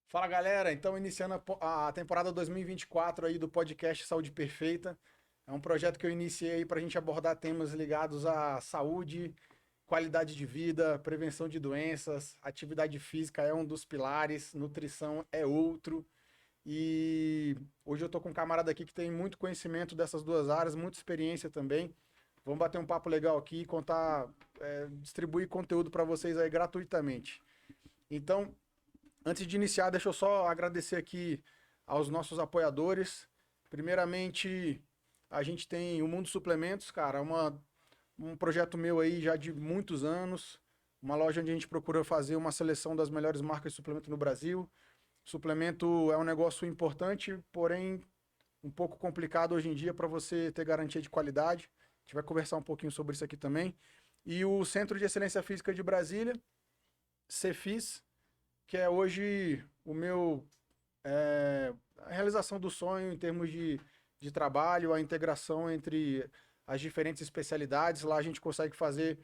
Fala galera, então iniciando a temporada 2024 aí do podcast Saúde Perfeita. É um projeto que eu iniciei aí para a gente abordar temas ligados à saúde, qualidade de vida, prevenção de doenças, atividade física é um dos pilares, nutrição é outro. E hoje eu tô com um camarada aqui que tem muito conhecimento dessas duas áreas, muita experiência também. Vamos bater um papo legal aqui e contar, distribuir conteúdo para vocês aí gratuitamente. Então, antes de iniciar, deixa eu só agradecer aqui aos nossos apoiadores. Primeiramente, a gente tem o Mundo Suplementos, cara, um projeto meu aí já de muitos anos. Uma loja onde a gente procura fazer uma seleção das melhores marcas de suplemento no Brasil. Suplemento é um negócio importante, porém um pouco complicado hoje em dia para você ter garantia de qualidade. A gente vai conversar um pouquinho sobre isso aqui também. E o Centro de Excelência Física de Brasília, Cefis, que é hoje o meu a realização do sonho em termos de trabalho, a integração entre as diferentes especialidades. Lá a gente consegue fazer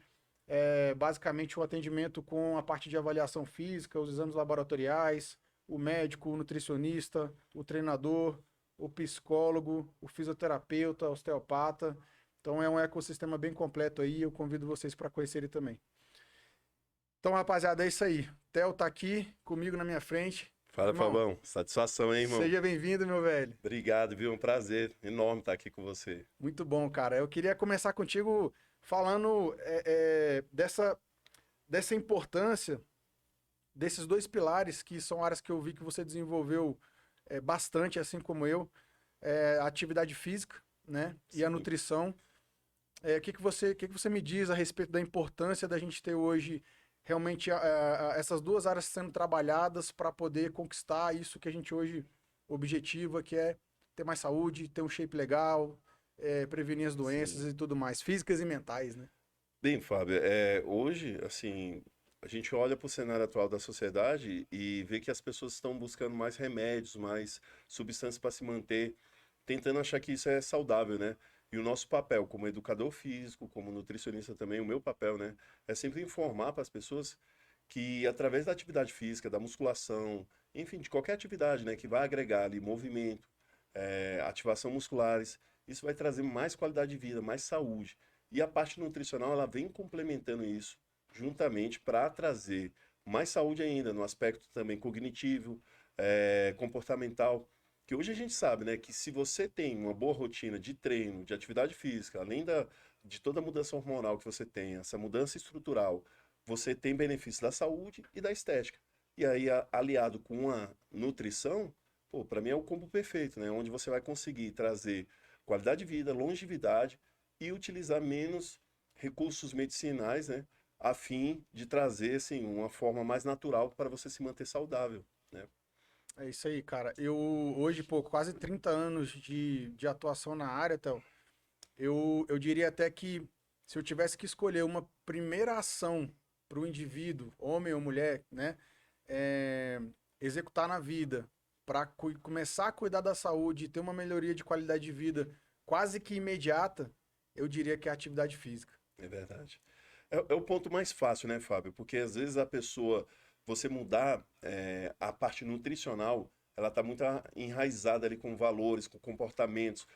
basicamente o atendimento com a parte de avaliação física, os exames laboratoriais, o médico, o nutricionista, o treinador, o psicólogo, o fisioterapeuta, o osteopata. Então é um ecossistema bem completo aí, eu convido vocês para conhecer ele também. Então, rapaziada, é isso aí. Theo tá aqui comigo na minha frente. Fala, Irmão, Fabão. Satisfação, hein, irmão? seja bem-vindo, meu velho. Obrigado, viu? Um prazer enorme estar aqui com você. Muito bom, cara. Eu queria começar contigo falando dessa importância desses dois pilares, que são áreas que eu vi que você desenvolveu bastante, assim como eu, a atividade física, né? E a Sim. nutrição. O que que você me diz a respeito da importância da gente ter hoje realmente essas duas áreas sendo trabalhadas para poder conquistar isso que a gente hoje objetiva, que é ter mais saúde, ter um shape legal, prevenir as doenças Sim. e tudo mais, físicas e mentais, né? Bem, Fábio, hoje, assim, a gente olha para o cenário atual da sociedade e vê que as pessoas estão buscando mais remédios, mais substâncias para se manter, tentando achar que isso é saudável, né? E o nosso papel como educador físico, como nutricionista também, o meu papel, né, é sempre informar para as pessoas que através da atividade física, da musculação, enfim, de qualquer atividade, né, que vai agregar ali movimento, ativação musculares, isso vai trazer mais qualidade de vida, mais saúde. E a parte nutricional, ela vem complementando isso juntamente para trazer mais saúde ainda, no aspecto também cognitivo, comportamental, que hoje a gente sabe, né, que se você tem uma boa rotina de treino, de atividade física, além de toda a mudança hormonal que você tem, essa mudança estrutural, você tem benefícios da saúde e da estética. E aí, aliado com a nutrição, pô, para mim é o combo perfeito, né? Onde você vai conseguir trazer qualidade de vida, longevidade e utilizar menos recursos medicinais, né? A fim de trazer, assim, uma forma mais natural para você se manter saudável, né? É isso aí, cara. Eu hoje, pô, quase 30 anos de atuação na área, então, eu diria até que se eu tivesse que escolher uma primeira ação para o indivíduo, homem ou mulher, né, é, executar na vida, para começar a cuidar da saúde e ter uma melhoria de qualidade de vida quase que imediata, eu diria que é a atividade física. É verdade. É o ponto mais fácil, né, Fábio? Porque às vezes a pessoa, você mudar a parte nutricional, ela está muito enraizada ali com valores, com comportamentos,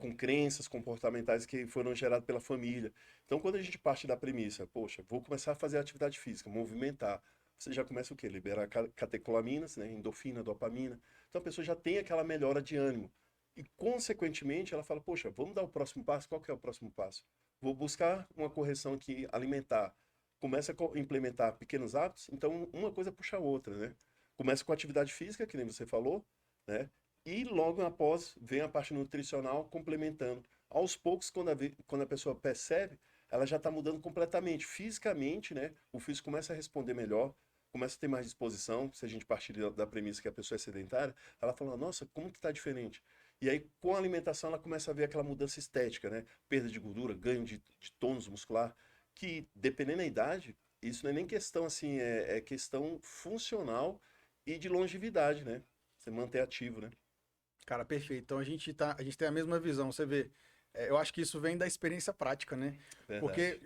com crenças comportamentais que foram geradas pela família. Então, quando a gente parte da premissa, poxa, vou começar a fazer atividade física, movimentar, você já começa o quê? Liberar catecolaminas, né, endorfina, dopamina. Então, a pessoa já tem aquela melhora de ânimo. E, consequentemente, ela fala, poxa, vamos dar o próximo passo? Qual que é o próximo passo? Vou buscar uma correção aqui alimentar. Começa a implementar pequenos hábitos, então uma coisa puxa a outra, né? Começa com atividade física, que nem você falou, né? E logo após vem a parte nutricional complementando. Aos poucos, quando a pessoa percebe, ela já está mudando completamente. Fisicamente, né? O físico começa a responder melhor, começa a ter mais disposição. Se a gente partir da premissa que a pessoa é sedentária, ela fala, nossa, como que está diferente? E aí, com a alimentação, ela começa a ver aquela mudança estética, né? Perda de gordura, ganho de tônus muscular, que, dependendo da idade, isso não é nem questão assim, é questão funcional e de longevidade, né? Você manter ativo, né? Cara, perfeito. Então a gente tem a mesma visão. Você vê, eu acho que isso vem da experiência prática, né? Verdade. Porque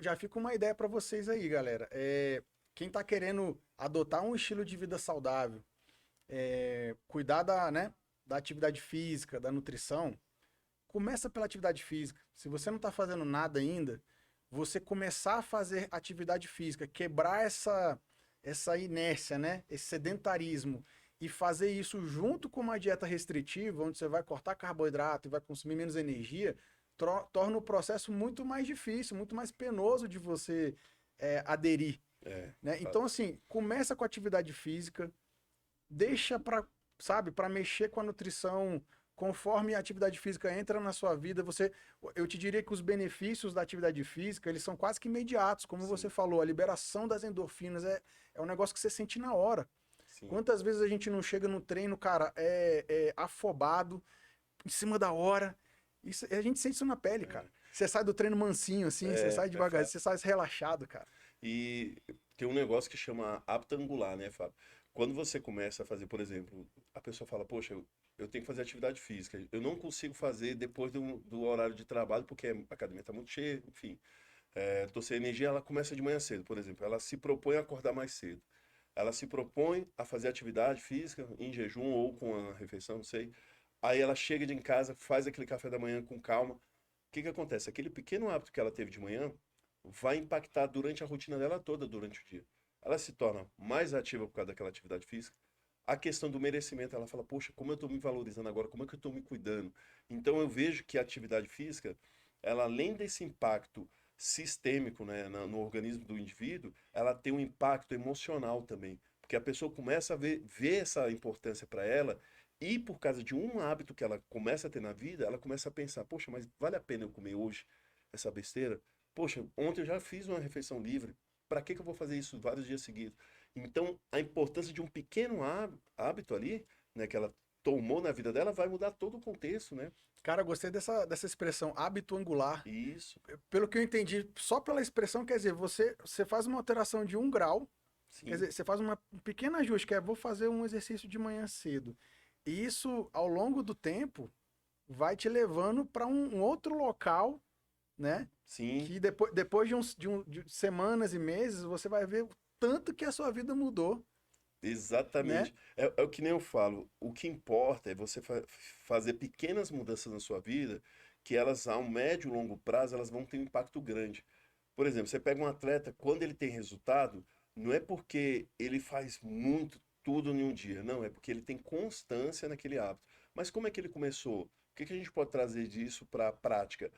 já fica uma ideia para vocês aí, galera. Quem tá querendo adotar um estilo de vida saudável, cuidar da atividade física, da nutrição, começa pela atividade física. Se você não está fazendo nada ainda, você começar a fazer atividade física, quebrar essa inércia, né? Esse sedentarismo, e fazer isso junto com uma dieta restritiva, onde você vai cortar carboidrato e vai consumir menos energia, torna o processo muito mais difícil, muito mais penoso de você aderir. Né? Então, assim, começa com a atividade física, deixa para mexer com a nutrição. Conforme a atividade física entra na sua vida, eu te diria que os benefícios da atividade física, eles são quase que imediatos, como Sim. você falou, a liberação das endorfinas é um negócio que você sente na hora. Sim. Quantas vezes a gente não chega no treino, cara, afobado, em cima da hora, a gente sente isso na pele, cara. Você sai do treino mansinho, assim, você sai devagar, você sai relaxado, cara. E tem um negócio que chama hábito angular, né, Fábio? Quando você começa a fazer, por exemplo, a pessoa fala, poxa, eu tenho que fazer atividade física. Eu não consigo fazer depois do horário de trabalho, porque a academia está muito cheia, enfim. Tô sem energia, ela começa de manhã cedo, por exemplo. Ela se propõe a acordar mais cedo. Ela se propõe a fazer atividade física em jejum ou com a refeição, não sei. Aí ela chega em casa, faz aquele café da manhã com calma. O que que acontece? Aquele pequeno hábito que ela teve de manhã vai impactar durante a rotina dela toda durante o dia. Ela se torna mais ativa por causa daquela atividade física. A questão do merecimento, ela fala, poxa, como eu estou me valorizando agora, como é que eu estou me cuidando? Então eu vejo que a atividade física, ela além desse impacto sistêmico, né, no organismo do indivíduo, ela tem um impacto emocional também. Porque a pessoa começa a ver essa importância para ela e por causa de um hábito que ela começa a ter na vida, ela começa a pensar, poxa, mas vale a pena eu comer hoje essa besteira? Poxa, ontem eu já fiz uma refeição livre, para que que eu vou fazer isso vários dias seguidos? Então, a importância de um pequeno hábito ali, né, que ela tomou na vida dela, vai mudar todo o contexto, né? Cara, eu gostei dessa expressão, hábito angular. Isso, Pelo que eu entendi, só pela expressão, quer dizer, você faz uma alteração de 1 grau, quer sim, dizer, você faz um pequeno ajuste, que é vou fazer um exercício de manhã cedo. E isso, ao longo do tempo, vai te levando para um outro local, né? sim, Que depois de semanas e meses, você vai ver o tanto que a sua vida mudou, né? exatamente. É o que nem eu falo, o que importa é você fazer pequenas mudanças na sua vida, que elas, a um médio e longo prazo, elas vão ter um impacto grande. Por exemplo, você pega um atleta, quando ele tem resultado, não é porque ele faz muito, tudo em um dia, não, é porque ele tem constância naquele hábito. Mas como é que ele começou? O que que a gente pode trazer disso para a prática?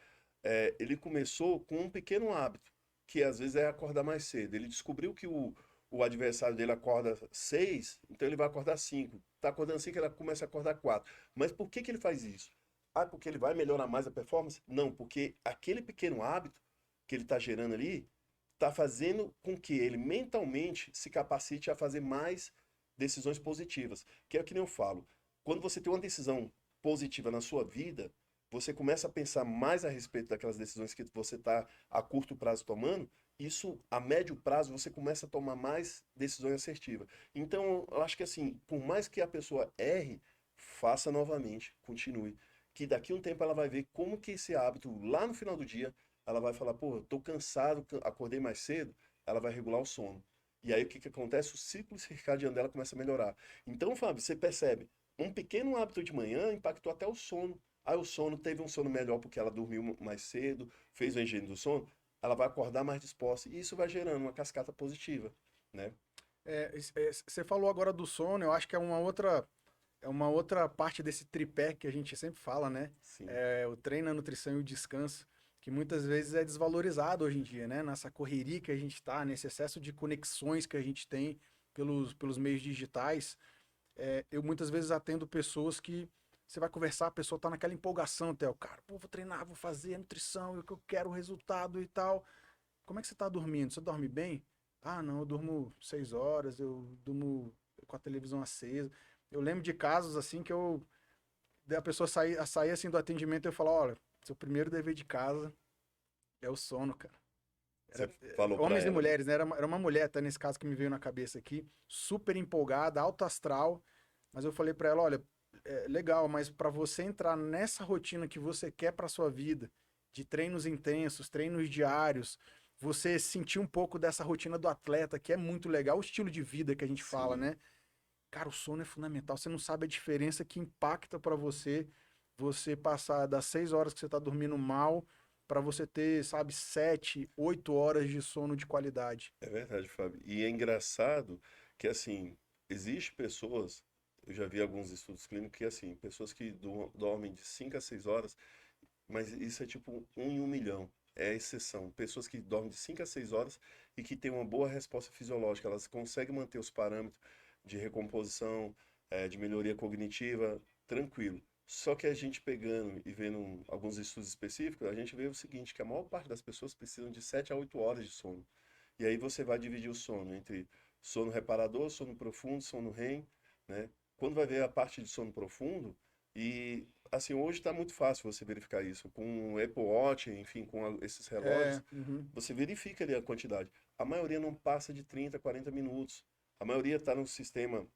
Ele começou com um pequeno hábito, que às vezes é acordar mais cedo. Ele descobriu que o adversário dele acorda 6, então ele vai acordar 5. Está acordando 5, ele começa a acordar 4. Mas por que que ele faz isso? Ah, porque ele vai melhorar mais a performance? Não, porque aquele pequeno hábito que ele está gerando ali está fazendo com que ele mentalmente se capacite a fazer mais decisões positivas. Que é o que nem eu falo. Quando você tem uma decisão positiva na sua vida, você começa a pensar mais a respeito daquelas decisões que você está a curto prazo tomando, isso a médio prazo você começa a tomar mais decisões assertivas. Então, eu acho que assim, por mais que a pessoa erre, faça novamente, continue. Que daqui a um tempo ela vai ver como que esse hábito, lá no final do dia, ela vai falar, pô, tô cansado, acordei mais cedo, ela vai regular o sono. E aí o que que acontece? O ciclo circadiano dela começa a melhorar. Então, Fábio, você percebe, um pequeno hábito de manhã impactou até o sono. Aí o sono teve um sono melhor porque ela dormiu mais cedo, fez a higiene do sono, ela vai acordar mais disposta. E isso vai gerando uma cascata positiva, né? Você falou agora do sono, eu acho que é uma outra parte desse tripé que a gente sempre fala, né? Sim, O treino, a nutrição e o descanso, que muitas vezes é desvalorizado hoje em dia, né? Nessa correria que a gente está, nesse excesso de conexões que a gente tem pelos meios digitais. Eu muitas vezes atendo pessoas que você vai conversar, a pessoa tá naquela empolgação, até o cara, pô, vou treinar, vou fazer a nutrição, eu quero o resultado e tal. Como é que você tá dormindo? Você dorme bem? Ah, não, eu durmo 6 horas, eu durmo com a televisão acesa. Eu lembro de casos assim que a pessoa sair assim do atendimento e eu falar, olha, seu primeiro dever de casa é o sono, cara. você falou pra Homens e ela, né? mulheres, né? Era uma mulher, até nesse caso que me veio na cabeça aqui, super empolgada, alto astral, mas eu falei pra ela, olha, legal, mas pra você entrar nessa rotina que você quer pra sua vida, de treinos intensos, treinos diários, você sentir um pouco dessa rotina do atleta, que é muito legal, o estilo de vida que a gente fala, Sim, né? Cara, o sono é fundamental. Você não sabe a diferença que impacta para você passar das 6 horas que você tá dormindo mal para você ter, sabe, 7, 8 horas de sono de qualidade. É verdade, Fábio. E é engraçado que, assim, existe pessoas, eu já vi alguns estudos clínicos que, assim, pessoas que dormem de 5 a 6 horas, mas isso é tipo um em um milhão. É a exceção. Pessoas que dormem de 5 a 6 horas e que têm uma boa resposta fisiológica, elas conseguem manter os parâmetros de recomposição, de melhoria cognitiva, tranquilo. Só que a gente pegando e vendo alguns estudos específicos, a gente vê o seguinte, que a maior parte das pessoas precisam de 7 a 8 horas de sono. E aí você vai dividir o sono entre sono reparador, sono profundo, sono REM, né? Quando vai ver a parte de sono profundo, e assim, hoje está muito fácil você verificar isso. Com o Apple Watch, enfim, com esses relógios, Uhum. você verifica ali a quantidade. A maioria não passa de 30, 40 minutos. A maioria está num sistema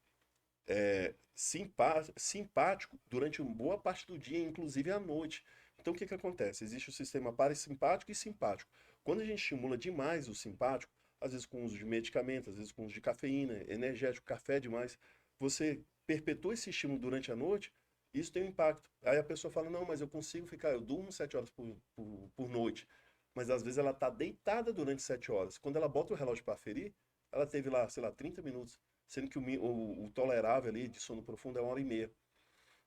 simpático durante uma boa parte do dia, inclusive à noite. Então, o que que acontece? Existe o sistema parasimpático e simpático. Quando a gente estimula demais o simpático, às vezes com uso de medicamentos, às vezes com uso de cafeína, energético, café demais, você perpetua esse estímulo durante a noite, isso tem um impacto. Aí a pessoa fala, não, mas eu consigo ficar, eu durmo 7 horas por noite. Mas às vezes ela está deitada durante 7 horas. Quando ela bota o relógio para ferir, ela teve lá, sei lá, 30 minutos, sendo que o tolerável ali de sono profundo é 1 hora e meia.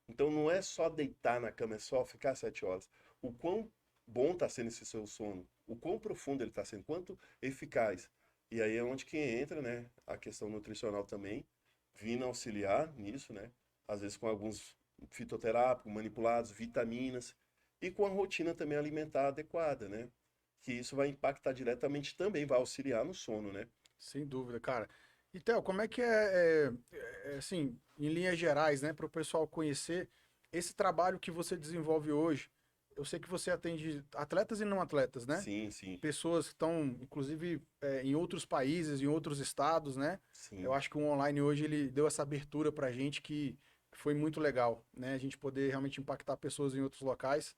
Então não é só deitar na cama, é só ficar 7 horas. O quão bom está sendo esse seu sono, o quão profundo ele está sendo, quanto eficaz. E aí é onde que entra, né, a questão nutricional também, vindo auxiliar nisso, né? Às vezes com alguns fitoterápicos manipulados, vitaminas, e com a rotina também alimentar adequada, né? Que isso vai impactar diretamente também, vai auxiliar no sono, né? Sem dúvida, cara. E, Theo, como é que assim, em linhas gerais, né, para o pessoal conhecer esse trabalho que você desenvolve hoje? Eu sei que você atende atletas e não atletas, né? Sim, sim, Pessoas que estão, inclusive, em outros países, em outros estados, né? Eu sim. acho que o online hoje ele deu essa abertura para a gente que foi muito legal, né? A gente poder realmente impactar pessoas em outros locais.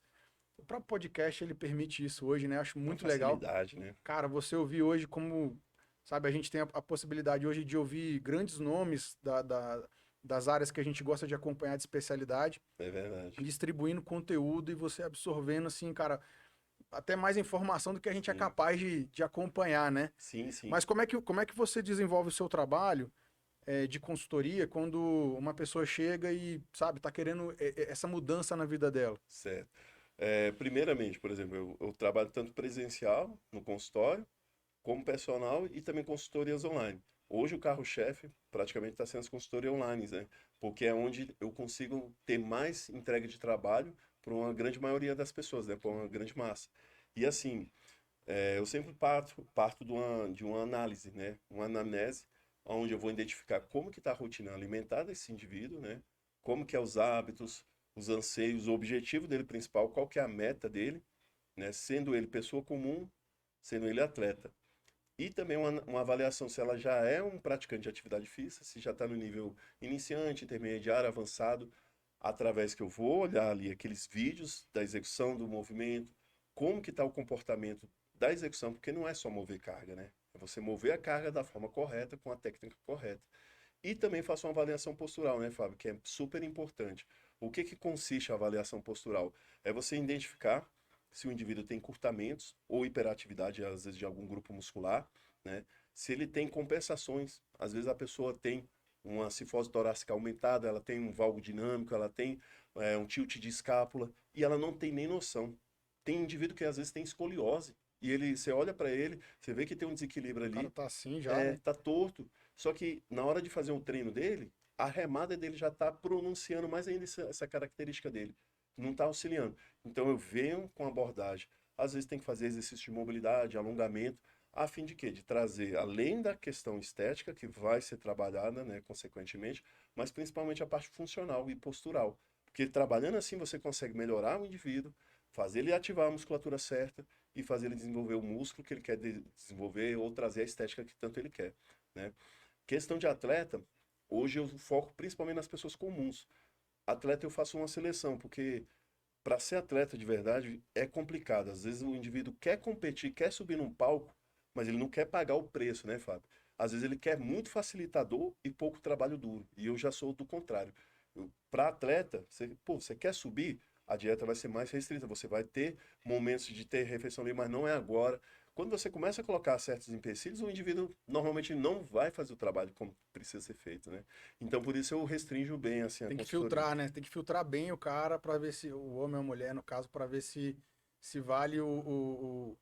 O próprio podcast ele permite isso hoje, né? Acho Uma muito legal. facilidade, né? Cara, você ouvir hoje como, sabe, a gente tem a possibilidade hoje de ouvir grandes nomes das áreas que a gente gosta de acompanhar de especialidade, É verdade. distribuindo conteúdo e você absorvendo, assim, cara, até mais informação do que a gente é Sim, capaz de acompanhar, né? sim, sim. Mas como é que você desenvolve o seu trabalho de consultoria quando uma pessoa chega e, sabe, tá querendo essa mudança na vida dela? Certo. Primeiramente, por exemplo, eu trabalho tanto presencial no consultório, como personal e também consultorias online. Hoje o carro-chefe praticamente está sendo as consultorias online, né? Porque é onde eu consigo ter mais entrega de trabalho para uma grande maioria das pessoas, né? Para uma grande massa. E assim, eu sempre parto de uma análise, né? Uma anamnese, onde eu vou identificar como que está a rotina alimentar desse indivíduo, né? Como que é os hábitos, os anseios, o objetivo dele principal, qual que é a meta dele, né? Sendo ele pessoa comum, sendo ele atleta. E também uma avaliação se ela já é um praticante de atividade física, se já está no nível iniciante, intermediário, avançado, através que eu vou olhar ali aqueles vídeos da execução do movimento, como que está o comportamento da execução, porque não é só mover carga, né? É você mover a carga da forma correta, com a técnica correta. E também faço uma avaliação postural, né, Fábio? Que é super importante. O que que consiste a avaliação postural? É você identificar se o indivíduo tem encurtamentos ou hiperatividade, às vezes, de algum grupo muscular, né? Se ele tem compensações, às vezes a pessoa tem uma cifose torácica aumentada, ela tem um valgo dinâmico, ela tem um tilt de escápula e ela não tem nem noção. Tem indivíduo que às vezes tem escoliose e você olha para ele, você vê que tem um desequilíbrio O cara ali, tá assim já, né? tá torto. Só que na hora de fazer o treino dele, a remada dele já está pronunciando mais ainda essa característica dele. Não está auxiliando. Então eu venho com abordagem. Às vezes tem que fazer exercício de mobilidade, alongamento, a fim de quê? De trazer, além da questão estética, que vai ser trabalhada, né, consequentemente, mas principalmente a parte funcional e postural. Porque trabalhando assim você consegue melhorar o indivíduo, fazer ele ativar a musculatura certa e fazer ele desenvolver o músculo que ele quer desenvolver ou trazer a estética que tanto ele quer, né? Questão de atleta, hoje eu foco principalmente nas pessoas comuns. Atleta eu faço uma seleção, porque para ser atleta de verdade é complicado. Às vezes o indivíduo quer competir, quer subir num palco, mas ele não quer pagar o preço, né, Fábio? às vezes ele quer muito facilitador e pouco trabalho duro. E eu já sou do contrário. Para atleta, você quer subir, a dieta vai ser mais restrita. Você vai ter momentos de ter refeição livre, mas não é agora. Quando você começa a colocar certos empecilhos, o indivíduo normalmente não vai fazer o trabalho como precisa ser feito, né? Então, por isso eu restringo bem assim a Tem que consultoria. filtrar, né? Tem que filtrar bem o cara para ver se o homem ou a mulher, no caso, para ver se vale o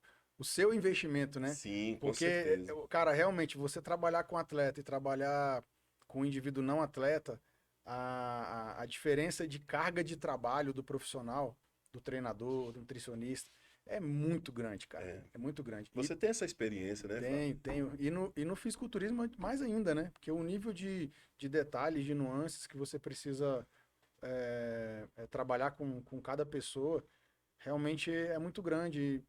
seu investimento, né? Sim, com Porque, certeza. cara, realmente, você trabalhar com atleta e trabalhar com indivíduo não atleta, a diferença de carga de trabalho do profissional, do treinador, do nutricionista, é muito grande, cara. É. É muito grande. E Você tem essa experiência, né, Fábio? tenho. E no fisiculturismo mais ainda, né? Porque o nível de detalhes, de nuances que você precisa trabalhar com cada pessoa realmente é muito grande.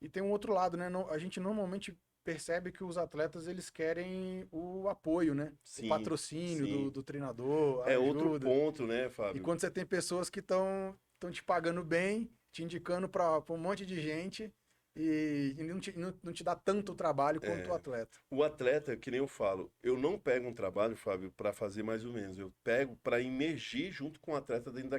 E tem um outro lado, né? A gente normalmente percebe que os atletas eles querem o apoio, né? O Sim, patrocínio do, sim. do treinador, a É outro ajuda. ponto, né, E Fábio? quando você tem pessoas que estão te pagando bem, te indicando para um monte de gente e não te dá tanto trabalho quanto o É, atleta. o atleta, que nem eu falo, eu não pego um trabalho, Fábio, para fazer mais ou menos. Eu pego para imergir junto com o atleta dentro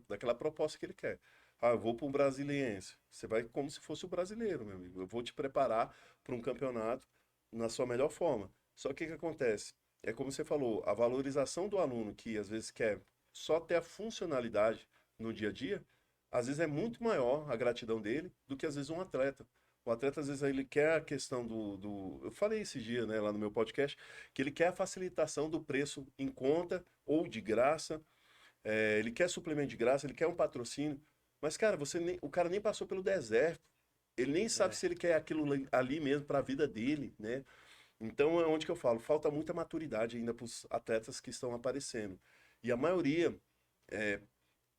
daquela proposta que ele quer. Ah, eu vou para um brasiliense. Você vai como se fosse o brasileiro, meu amigo. Eu vou te preparar para um campeonato na sua melhor forma. Só que o que acontece? É como você falou, a valorização do aluno que às vezes quer só ter a funcionalidade no dia a dia, às vezes é muito maior a gratidão dele do que às vezes um atleta. O atleta, às vezes, ele quer a questão do. Eu falei esse dia, né, lá no meu podcast, que ele quer a facilitação do preço em conta ou de graça. Ele quer suplemento de graça, ele quer um patrocínio. Mas, cara, o cara nem passou pelo deserto. Ele nem sabe É. se ele quer aquilo ali mesmo para a vida dele, né? Então, é onde que eu falo, falta muita maturidade ainda para os atletas que estão aparecendo. E a maioria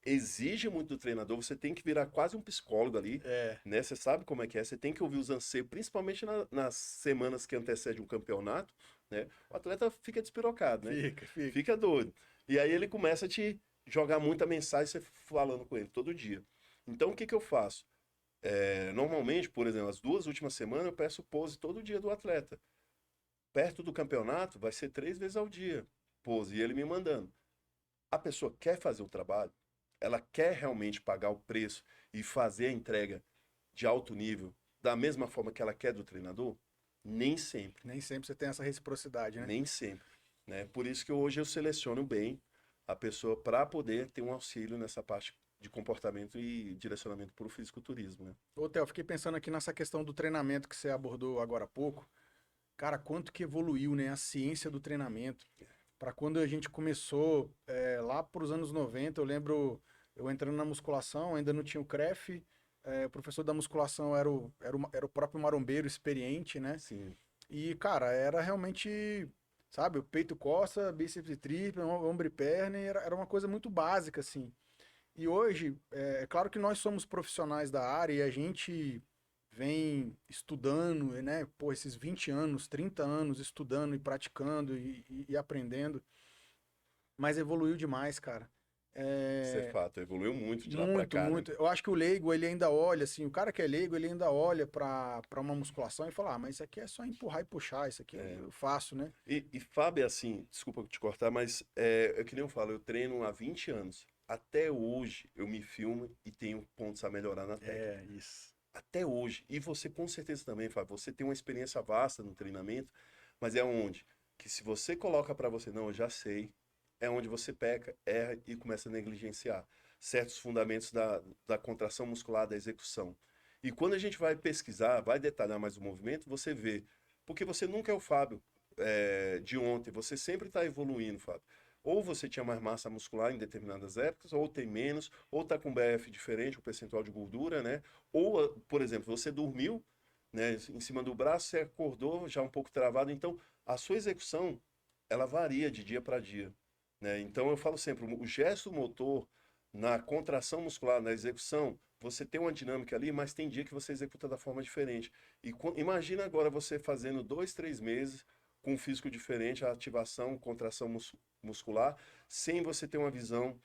exige muito do treinador, você tem que virar quase um psicólogo ali, É, né? Você sabe como é que é, você tem que ouvir os anseios, principalmente nas semanas que antecedem um campeonato, né? O atleta fica despirocado, né? fica. Fica doido. E aí ele começa a te jogar muita mensagem, você falando com ele todo dia. Então o que que eu faço? Normalmente, por exemplo, as 2 últimas semanas eu peço pose todo dia do atleta. Perto do campeonato vai ser 3 vezes ao dia, pose, e ele me mandando. A pessoa quer fazer o trabalho, ela quer realmente pagar o preço e fazer a entrega de alto nível da mesma forma que ela quer do treinador? Nem sempre, Nem sempre você tem essa reciprocidade, né? nem sempre, né? Por isso que hoje eu seleciono bem a pessoa para poder ter um auxílio nessa parte de comportamento e direcionamento para o fisiculturismo, né? Ô, Theo, fiquei pensando aqui nessa questão do treinamento que você abordou agora há pouco. Cara, quanto que evoluiu, né, a ciência do treinamento. Para quando a gente começou, lá para os anos 90, eu lembro eu entrando na musculação, ainda não tinha o CREF, o professor da musculação era o próprio marombeiro experiente, né? Sim, E, cara, era realmente, sabe, o peito, costa, bíceps e tríceps, ombro e perna, e era uma coisa muito básica, assim. E hoje, é claro que nós somos profissionais da área e a gente vem estudando, né? Pô, esses 20 anos, 30 anos estudando e praticando e aprendendo, mas evoluiu demais, cara. isso é É, fato, evoluiu muito de lá para muito, cá, né? muito. Eu acho que o leigo, ele ainda olha, assim, o cara que é leigo, ele ainda olha para uma musculação e fala, ah, mas isso aqui é só empurrar e puxar, isso aqui eu faço, né? E Fábio, assim, desculpa te cortar, mas é que nem eu falo, eu treino há 20 anos. Até hoje eu me filmo e tenho pontos a melhorar na técnica. É, isso. Até hoje. E você com certeza também, Fábio, você tem uma experiência vasta no treinamento, mas é onde que se você coloca para você, não, eu já sei, é onde você peca, erra e começa a negligenciar certos fundamentos da contração muscular, da execução. E quando a gente vai pesquisar, vai detalhar mais o movimento, você vê, porque você nunca é o Fábio de ontem, você sempre está evoluindo, Fábio. Ou você tinha mais massa muscular em determinadas épocas, ou tem menos, ou está com BF diferente, o percentual de gordura, né? Ou, por exemplo, você dormiu, né, em cima do braço, você acordou já um pouco travado, então a sua execução ela varia de dia para dia, né? Então eu falo sempre, o gesto motor na contração muscular, na execução, você tem uma dinâmica ali, mas tem dia que você executa da forma diferente. E imagina agora você fazendo 2, 3 meses com um físico diferente, a ativação, contração muscular, sem você ter uma visão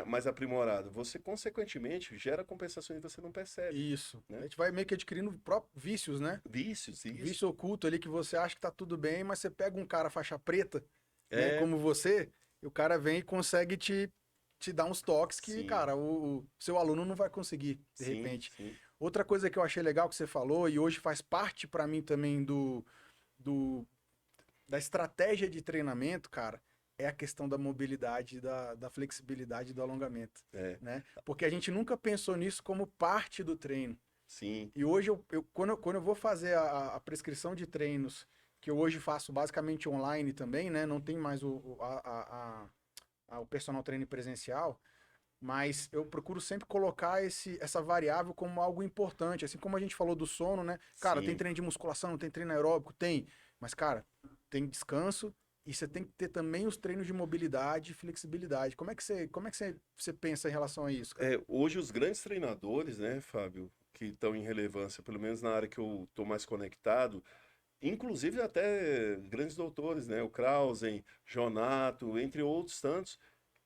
mais aprimorado, você consequentemente gera compensações que você não percebe, Isso. A né? gente vai meio que adquirindo próprios vícios, né? Vícios, isso. Vício oculto ali que você acha que tá tudo bem, mas você pega um cara faixa preta, né, É, como você, e o cara vem e consegue te dar uns toques que, sim, cara, o seu aluno não vai conseguir, de sim, repente. sim, Outra coisa que eu achei legal que você falou, e hoje faz parte pra mim também do, da estratégia de treinamento, cara, é a questão da mobilidade, da flexibilidade e do alongamento, é, né? Porque a gente nunca pensou nisso como parte do treino. sim, E hoje, quando eu vou fazer a prescrição de treinos, que eu hoje faço basicamente online também, né? Não tem mais o personal trainer presencial, mas eu procuro sempre colocar essa variável como algo importante. Assim como a gente falou do sono, né? Cara, tem sim. treino de musculação, tem treino aeróbico? Tem. Mas, cara, tem descanso e você tem que ter também os treinos de mobilidade e flexibilidade. Como é que você pensa em relação a isso, cara? Hoje os grandes treinadores, né, Fábio, que estão em relevância, pelo menos na área que eu estou mais conectado, inclusive até grandes doutores, né, o Krausen, Jonato, entre outros tantos,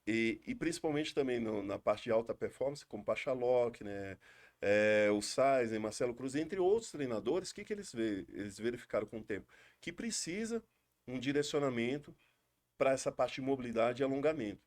e principalmente também na parte de alta performance, como Pachalok, né, o Saizen, Marcelo Cruz, entre outros treinadores, o que que eles verificaram com o tempo? Que precisa um direcionamento para essa parte de mobilidade e alongamento,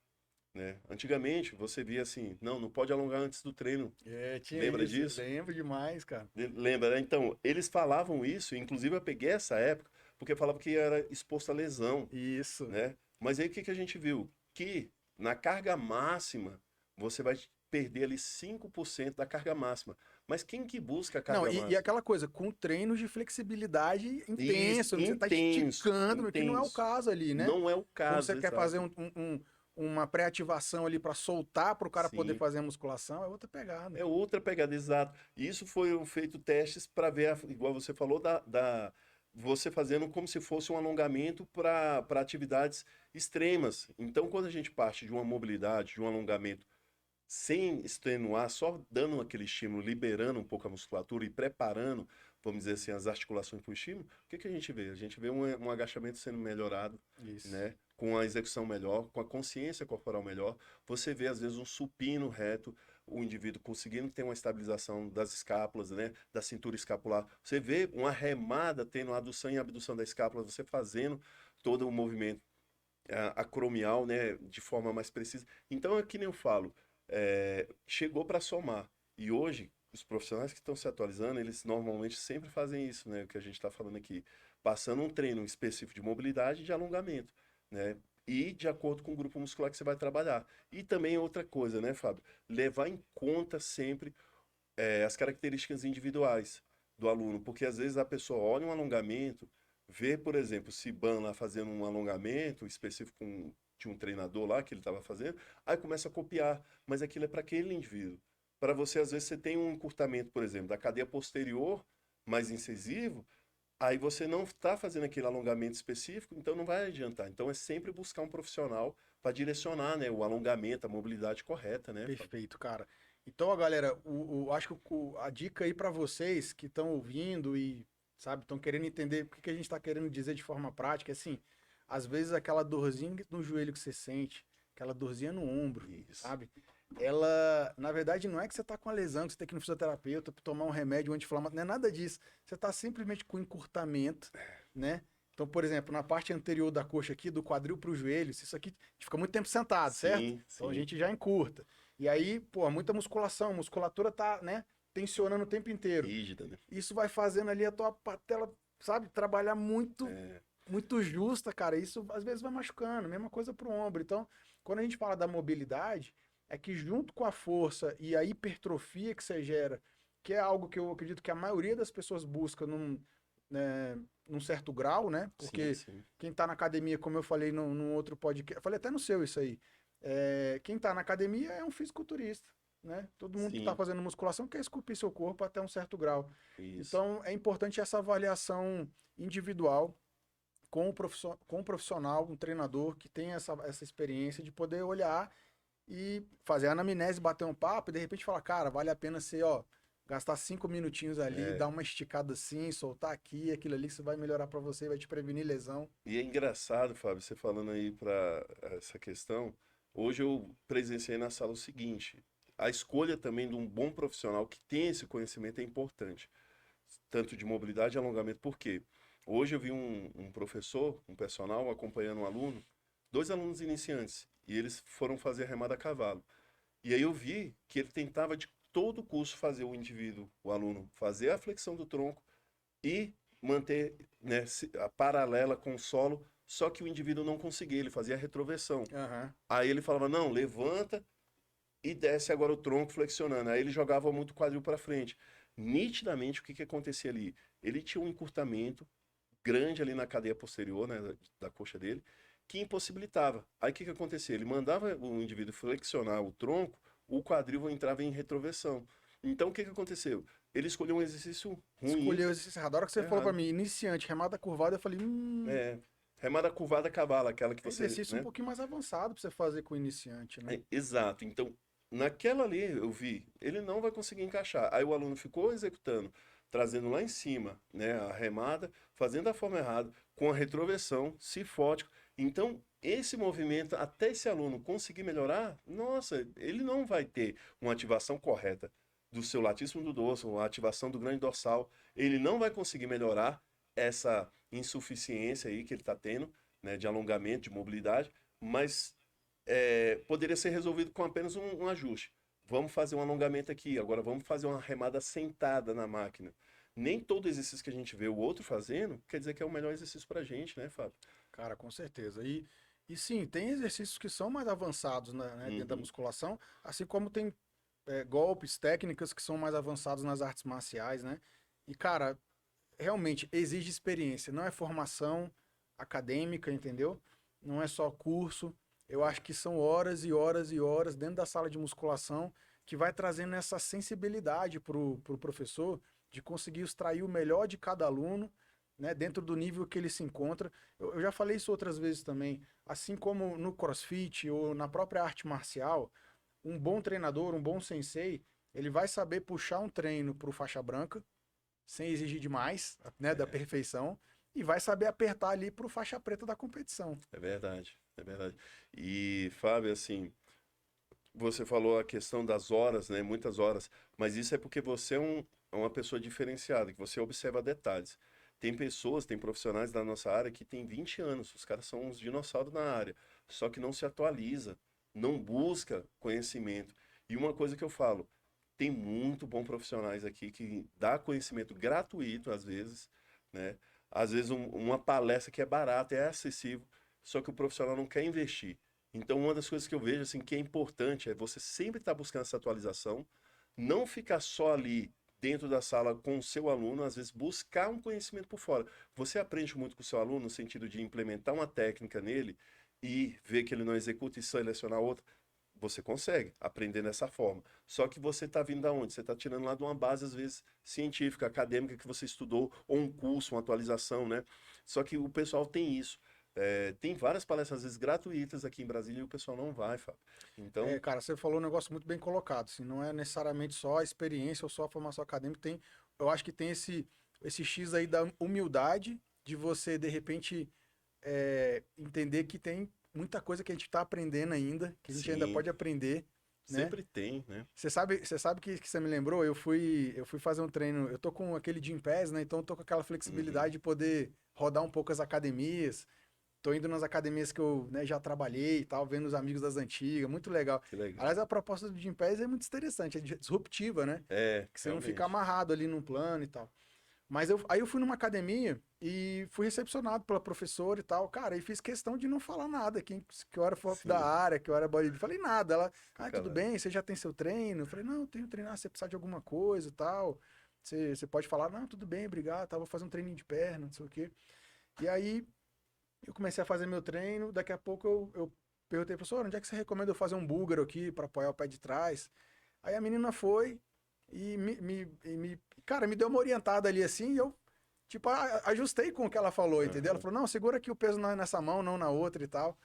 né? Antigamente você via assim, não pode alongar antes do treino. Tinha Lembra isso. disso? Lembro demais, cara. Lembra, né? Então, eles falavam isso, inclusive eu peguei essa época, porque falava que era exposto à lesão, Isso. né? Mas aí o que que a gente viu? Que na carga máxima você vai perder ali 5% da carga máxima. Mas quem que busca a Não, carga e máxima? aquela coisa, com treinos de flexibilidade Isso, intenso, você tá intenso, esticando, que não é o intenso. caso ali, né? Não é o Quando caso, você quer fazer exato. uma pré-ativação ali para soltar para o cara poder Sim. fazer a musculação, é outra pegada. É outra pegada, exato. E isso foram feito testes para ver, igual você falou, você fazendo como se fosse um alongamento para atividades extremas. Então, quando a gente parte de uma mobilidade, de um alongamento sem extenuar, só dando aquele estímulo, liberando um pouco a musculatura e preparando, vamos dizer assim, as articulações para o estímulo, o que que a gente vê? A gente vê um agachamento sendo melhorado, Isso. né? Com a execução melhor, com a consciência corporal melhor. Você vê, às vezes, um supino reto, o indivíduo conseguindo ter uma estabilização das escápulas, né? Da cintura escapular. Você vê uma remada tendo a adução e abdução da escápula, você fazendo todo o movimento acromial, né? De forma mais precisa. Então, é que nem eu falo, chegou para somar. E hoje, os profissionais que estão se atualizando, eles normalmente sempre fazem isso, né? O que a gente está falando aqui. Passando um treino específico de mobilidade e de alongamento, né? E de acordo com o grupo muscular que você vai trabalhar. E também outra coisa, né, Fábio? Levar em conta sempre as características individuais do aluno, porque às vezes a pessoa olha um alongamento, vê, por exemplo, o Siban lá fazendo um alongamento específico de um treinador lá que ele estava fazendo, aí começa a copiar, mas aquilo é para aquele indivíduo. Para você, às vezes, você tem um encurtamento, por exemplo, da cadeia posterior mais incisivo, aí você não está fazendo aquele alongamento específico, então não vai adiantar. Então é sempre buscar um profissional para direcionar, né, o alongamento, a mobilidade correta, né, Fábio? Perfeito, cara. Então, ó, galera, acho que a dica aí para vocês que estão ouvindo e, sabe, estão querendo entender o que a gente está querendo dizer de forma prática, é assim, às vezes aquela dorzinha no joelho que você sente, aquela dorzinha no ombro, Isso. sabe? Ela, na verdade, não é que você tá com uma lesão, que você tem que ir no fisioterapeuta pra tomar um remédio anti-inflamatório, não é nada disso. Você tá simplesmente com encurtamento, né? Então, por exemplo, na parte anterior da coxa aqui, do quadril pro joelho, se isso aqui, a gente fica muito tempo sentado, certo? Sim, Então a sim. gente já encurta. E aí, pô, muita musculação, a musculatura tá, né, tensionando o tempo inteiro. Rígida, né? Isso vai fazendo ali a tua patela, sabe, trabalhar muito, É, muito justa, cara. Isso às vezes vai machucando, mesma coisa pro ombro. Então, quando a gente fala da mobilidade, é que junto com a força e a hipertrofia que você gera, que é algo que eu acredito que a maioria das pessoas busca num certo grau, né? sim, Porque sim. quem tá na academia, como eu falei num outro podcast, falei até no seu isso aí, quem tá na academia é um fisiculturista, né? Todo mundo que tá Sim, fazendo musculação quer esculpir seu corpo até um certo grau. isso. Então, é importante essa avaliação individual com um profissional, um treinador que tem essa experiência de poder olhar e fazer a anamnese, bater um papo e de repente falar, cara, vale a pena você, ó, gastar 5 minutinhos ali, É. dar uma esticada assim, soltar aqui, aquilo ali que isso vai melhorar pra você, vai te prevenir lesão. E é engraçado, Fábio, você falando aí para essa questão, Hoje eu presenciei na sala o seguinte: a escolha também de um bom profissional que tem esse conhecimento é importante, tanto de mobilidade e alongamento. Por quê? Hoje eu vi um professor, um personal, acompanhando um aluno, dois alunos iniciantes, e eles foram fazer a remada a cavalo. E aí eu vi que ele tentava de todo custo fazer o indivíduo, o aluno, fazer a flexão do tronco e manter, né, a paralela com o solo, só que o indivíduo não conseguia, ele fazia a retroversão. Aham. Aí ele falava, não, levanta e desce agora o tronco flexionando. Aí ele jogava muito o quadril para frente. Nitidamente, o que que acontecia ali? Ele tinha um encurtamento grande ali na cadeia posterior, né, da coxa dele, que impossibilitava. Aí o que que acontecia? Ele mandava o indivíduo flexionar o tronco, o quadril entrava em retroversão. Então o que que aconteceu? Ele escolheu um exercício ruim, Escolheu esse errado. A hora que você falou pra errado. mim, iniciante, remada curvada, eu falei, É, remada curvada a cavalo, aquela que é você, exercício um né? pouquinho mais avançado pra você fazer com o iniciante, né? Exato. Então, naquela ali eu vi, ele não vai conseguir encaixar. Aí o aluno ficou executando, trazendo lá em cima, né, a remada, fazendo da forma errada, com a retroversão, cifótico. Então, esse movimento, até esse aluno conseguir melhorar, nossa, ele não vai ter uma ativação correta do seu latíssimo do dorso, uma ativação do grande dorsal. Ele não vai conseguir melhorar essa insuficiência aí que ele está tendo, né, de alongamento, de mobilidade, mas poderia ser resolvido com apenas um ajuste. Vamos fazer um alongamento aqui, agora vamos fazer uma remada sentada na máquina. Nem todo exercício que a gente vê o outro fazendo quer dizer que é o melhor exercício pra gente, né, Fábio? Cara, com certeza. E sim, tem exercícios que são mais avançados, né, dentro da Uhum. musculação, assim como tem golpes, técnicas que são mais avançados nas artes marciais, né? E, cara, realmente exige experiência, não é formação acadêmica, entendeu? Não é só curso. Eu acho que são horas e horas e horas dentro da sala de musculação que vai trazendo essa sensibilidade pro professor de conseguir extrair o melhor de cada aluno, né, dentro do nível que ele se encontra. Eu já falei isso outras vezes também, assim como no CrossFit ou na própria arte marcial, um bom treinador, um bom sensei, ele vai saber puxar um treino pro faixa branca, sem exigir demais, né, da perfeição, e vai saber apertar ali pro faixa preta da competição. É verdade, é verdade. E, Fábio, assim, você falou a questão das horas, né? Muitas horas, mas isso é porque você é uma pessoa diferenciada, que você observa detalhes. Tem pessoas, tem profissionais da nossa área que têm 20 anos, os caras são uns dinossauros na área, só que não se atualiza, não busca conhecimento. E uma coisa que eu falo, tem muito bom profissionais aqui que dá conhecimento gratuito às vezes, né? Às vezes uma palestra que é barata, é acessível, só que o profissional não quer investir. Então, uma das coisas que eu vejo assim que é importante é você sempre estar buscando essa atualização, não ficar só ali dentro da sala com o seu aluno, às vezes buscar um conhecimento por fora. Você aprende muito com o seu aluno no sentido de implementar uma técnica nele e ver que ele não executa e selecionar outra. Você consegue aprender dessa forma. Só que você está vindo da onde? Você está tirando lá de uma base, às vezes, científica, acadêmica que você estudou, ou um curso, uma atualização, né? Só que o pessoal tem isso. Tem várias palestras, às vezes, gratuitas aqui em Brasília e o pessoal não vai, Fábio. É, Então, cara, você falou um negócio muito bem colocado, assim, não é necessariamente só a experiência ou só a formação acadêmica, eu acho que tem esse X aí da humildade de você, de repente, entender que tem muita coisa que a gente está aprendendo ainda, que a gente ainda sim, pode aprender, né? sempre tem, né? Você sabe que você me lembrou? Eu fui fazer um treino. Eu tô com aquele Gym Pass, né? Então eu tô com aquela Uhum, flexibilidade de poder rodar um pouco as academias. Tô indo nas academias que eu, né, já trabalhei e tal, vendo os amigos das antigas, muito legal. que legal. Aliás, a proposta do Gym Pass é muito interessante, é disruptiva, né? É, Que você não fica realmente. amarrado ali num plano e tal. Mas aí eu fui numa academia e fui recepcionado pela professora e tal, cara, e fiz questão de não falar nada, que eu era da Sim, área, que eu era bodybuilder. Falei nada. Ela, tudo calado. bem, você já tem seu treino? Eu falei, não, eu tenho treino, você precisar de alguma coisa e tal. Você pode falar, não, tudo bem, obrigado, tá, vou fazer um treininho de perna, não sei o quê. E aí eu comecei a fazer meu treino, daqui a pouco eu perguntei, professor, onde é que você recomenda eu fazer um búlgaro aqui para apoiar o pé de trás? Aí a menina foi e cara, me deu uma orientada ali assim, e eu, tipo, ajustei com o que ela falou, entendeu? Ela Aham, falou, não, segura aqui o peso nessa mão, não na outra e tal.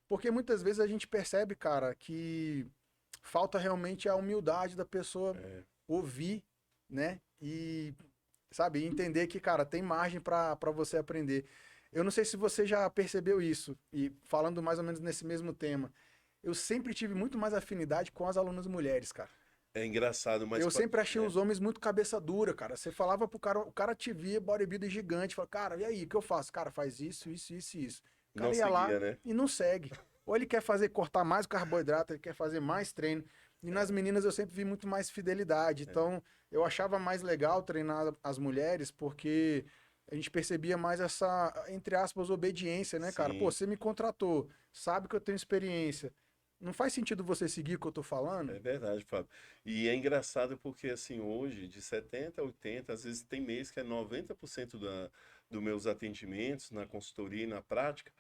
Porque muitas vezes a gente percebe, cara, que falta realmente a humildade da pessoa é, ouvir, né? E, sabe, entender que, cara, tem margem para você aprender. Eu não sei se você já percebeu isso, e falando mais ou menos nesse mesmo tema. eu sempre tive muito mais afinidade com as alunas mulheres, cara. É engraçado, mas... Eu sempre achei os homens muito cabeça dura, cara. Você falava pro cara, o cara te via bodybuilder gigante, fala, cara, e aí, o que eu faço? Cara, faz isso, isso, isso, e isso. O Não cara ia lá seguia, né? e não segue. Ou ele quer fazer, cortar mais o carboidrato, ele quer fazer mais treino. E nas meninas eu sempre vi muito mais fidelidade. Então, eu achava mais legal treinar as mulheres, porque a gente percebia mais essa, entre aspas, obediência, né, cara? Pô, Sim, você me contratou, sabe que eu tenho experiência. Não faz sentido você seguir o que eu tô falando? é verdade, Fábio. E é engraçado porque, assim, hoje, de 70 a 80, às vezes tem mês que é 90% dos meus atendimentos na consultoria e na prática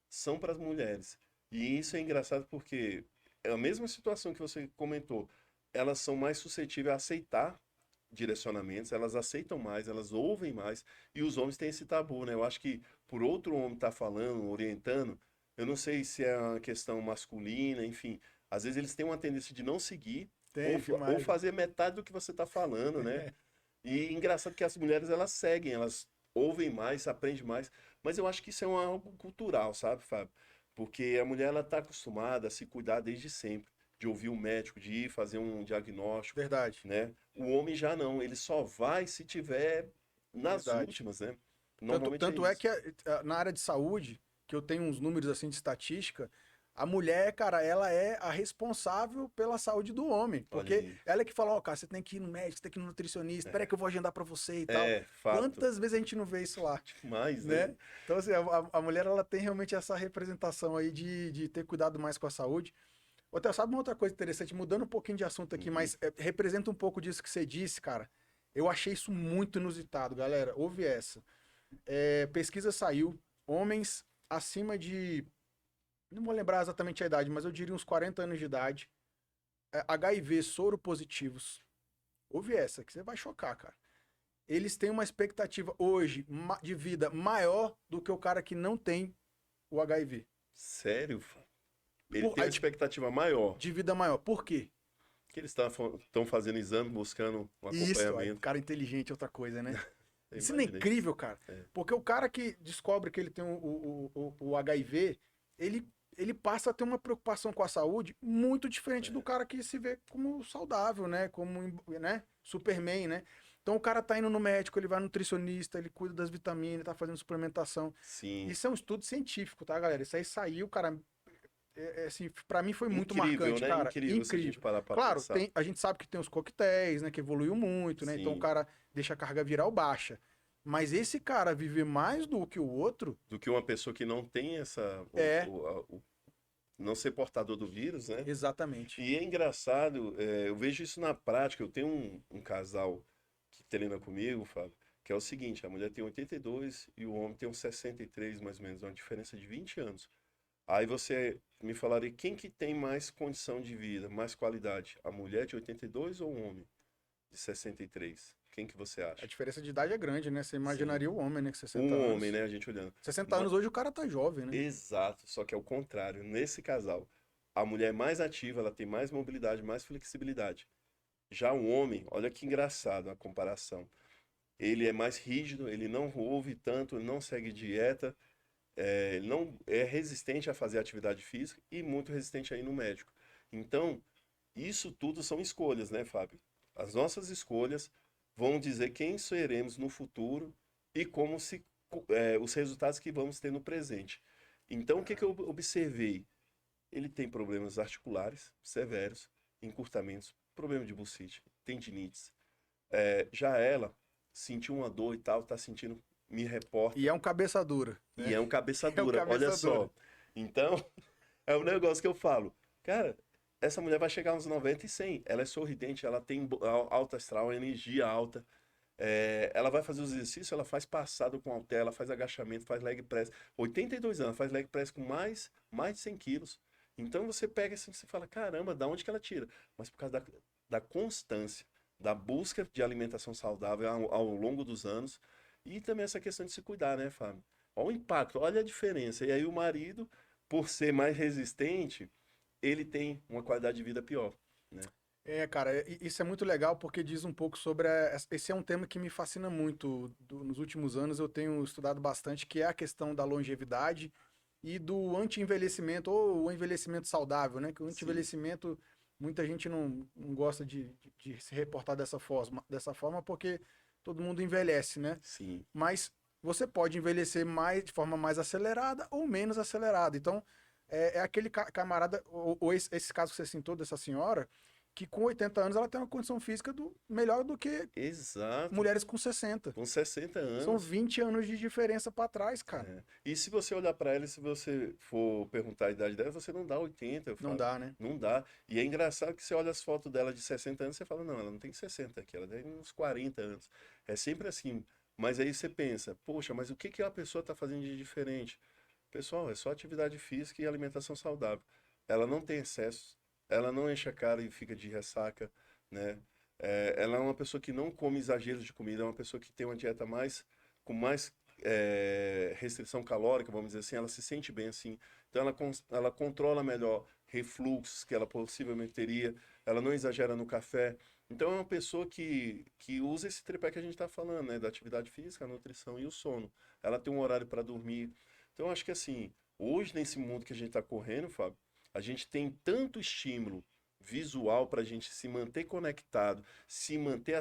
são para as mulheres. E isso é engraçado porque é a mesma situação que você comentou. Elas são mais suscetíveis a aceitar direcionamentos, elas aceitam mais, elas ouvem mais, e os homens têm esse tabu, né? Eu acho que por outro homem estar falando, orientando, eu não sei se é uma questão masculina, enfim, às vezes eles têm uma tendência de não seguir Tem ou demais. fazer metade do que você está falando, né? E engraçado que as mulheres elas seguem, elas ouvem mais, aprendem mais, mas eu acho que isso é algo cultural, sabe, Fábio? Porque a mulher ela está acostumada a se cuidar desde sempre, de ouvir o médico, de ir fazer um diagnóstico, Verdade, né? O homem já não, ele só vai se tiver nas verdade. últimas, né? Tanto, Normalmente é tanto é isso. que na área de saúde, que eu tenho uns números assim de estatística, a mulher, cara, ela é a responsável pela saúde do homem. Olha Porque aí. ela é que fala, ó, cara, você tem que ir no médico, você tem que ir no nutricionista, espera que eu vou agendar pra você e tal. Fato. Quantas vezes a gente não vê isso lá, Mas, né? né? Então, assim, a mulher, ela tem realmente essa representação aí de ter cuidado mais com a saúde. Outra, sabe uma outra coisa interessante, mudando um pouquinho de assunto aqui, Uhum. mas representa um pouco disso que você disse, cara. Eu achei isso muito inusitado, galera. Ouve essa. Pesquisa saiu, homens acima de, não vou lembrar exatamente a idade, mas eu diria uns 40 anos de idade, HIV soro positivos. Ouve essa, que você vai chocar, cara. Eles têm uma expectativa hoje de vida maior do que o cara que não tem o HIV. Sério? Ele Por, tem aí, uma tipo, expectativa maior, de vida maior. Por quê? que eles estão fazendo exame, buscando um Isso, aí, acompanhamento. cara inteligente é outra coisa, né? Eu Isso não é imaginei. incrível, cara. É. Porque o cara que descobre que ele tem o HIV, ele passa a ter uma preocupação com a saúde muito diferente do cara que se vê como saudável, né? Como, né? Superman, né? Então o cara tá indo no médico, ele vai no nutricionista, ele cuida das vitaminas, tá fazendo suplementação. Sim. Isso é um estudo científico, tá, galera? Isso aí saiu, cara. Assim, para mim foi muito Incrível, marcante, né? cara. Incrível se a gente Incrível. parar para Claro, pensar. a gente sabe que tem os coquetéis, né? Que evoluiu muito, né? Então o Sim. cara deixa a carga viral baixa. Mas esse cara viver mais do que o outro Do que uma pessoa que não tem essa. é Não ser portador do vírus, né? exatamente. E é engraçado, eu vejo isso na prática. Eu tenho um casal que treina comigo, Fábio, que é o seguinte: a mulher tem 82 e o homem tem uns 63, mais ou menos, uma diferença de 20 anos. Aí você me falaria quem que tem mais condição de vida, mais qualidade? A mulher de 82 ou o homem de 63? Quem que você A acha? diferença de idade é grande, né? Você Sim. imaginaria o homem, né? Com 60 Um homem, anos. né? A gente olhando. 60 Ma- anos hoje o cara tá jovem, né? Exato, só que é o contrário. Nesse casal, a mulher é mais ativa, ela tem mais mobilidade, mais flexibilidade. Já o homem, olha que engraçado a comparação. Ele é mais rígido, ele não ouve tanto, ele não segue dieta, ele não é resistente a fazer atividade física e muito resistente a ir no médico. Então, isso tudo são escolhas, né, Fábio? As nossas escolhas vão dizer quem seremos no futuro e como os resultados que vamos ter no presente. Então, o que que eu observei? Ele tem problemas articulares severos, encurtamentos, problema de bursite, tendinites. Já ela sentiu uma dor e tal, tá sentindo, me E reporta, é um cabeça dura, e né? é um cabeça É um dura, olha cabeça dura. só. Então, é um negócio que eu falo, cara, essa mulher vai chegar uns 90 e 100. Ela é sorridente, ela tem alta astral, energia alta. Ela vai fazer os exercícios, ela faz passado com halter, ela faz agachamento, faz leg press. 82 anos, faz leg press com mais de 100 quilos. Então você pega assim, você fala, caramba, da onde que ela tira? Mas por causa da constância, da busca de alimentação saudável ao longo dos anos e também essa questão de se cuidar, né, Fábio? Olha o impacto, olha a diferença. E aí o marido, por ser mais resistente, ele tem uma qualidade de vida pior, né? Cara, isso é muito legal porque diz um pouco sobre. Esse é um tema que me fascina muito. Nos últimos anos eu tenho estudado bastante, que é a questão da longevidade e do anti-envelhecimento, ou o envelhecimento saudável, né? Que o Sim. anti-envelhecimento, muita gente não gosta de se reportar dessa forma, porque todo mundo envelhece, né? Sim. Mas você pode envelhecer mais de forma mais acelerada ou menos acelerada. Então, é aquele camarada, ou esse caso que você citou dessa senhora, que com 80 anos ela tem uma condição física melhor do que Exato. mulheres com 60. Com 60 São anos. 20 anos de diferença para trás, cara. É. E se você olhar para ela, e se você for perguntar a idade dela, você não dá 80, Não Fábio. dá, né? Não dá. E é engraçado que você olha as fotos dela de 60 anos, você fala, não, ela não tem 60 aqui, ela tem uns 40 anos. É sempre assim. Mas aí você pensa, poxa, mas o que que a pessoa está fazendo de diferente? Pessoal, é só atividade física e alimentação saudável. Ela não tem excessos, ela não enche a cara e fica de ressaca, né? Ela é uma pessoa que não come exageros de comida, é uma pessoa que tem uma dieta com mais restrição calórica, vamos dizer assim, ela se sente bem assim. Então ela controla melhor refluxos que ela possivelmente teria, ela não exagera no café. Então é uma pessoa que usa esse tripé que a gente está falando, né? Da atividade física, a nutrição e o sono. Ela tem um horário para dormir. Então acho que assim, hoje nesse mundo que a gente está correndo, Fábio, a gente tem tanto estímulo visual para a gente se manter conectado, se manter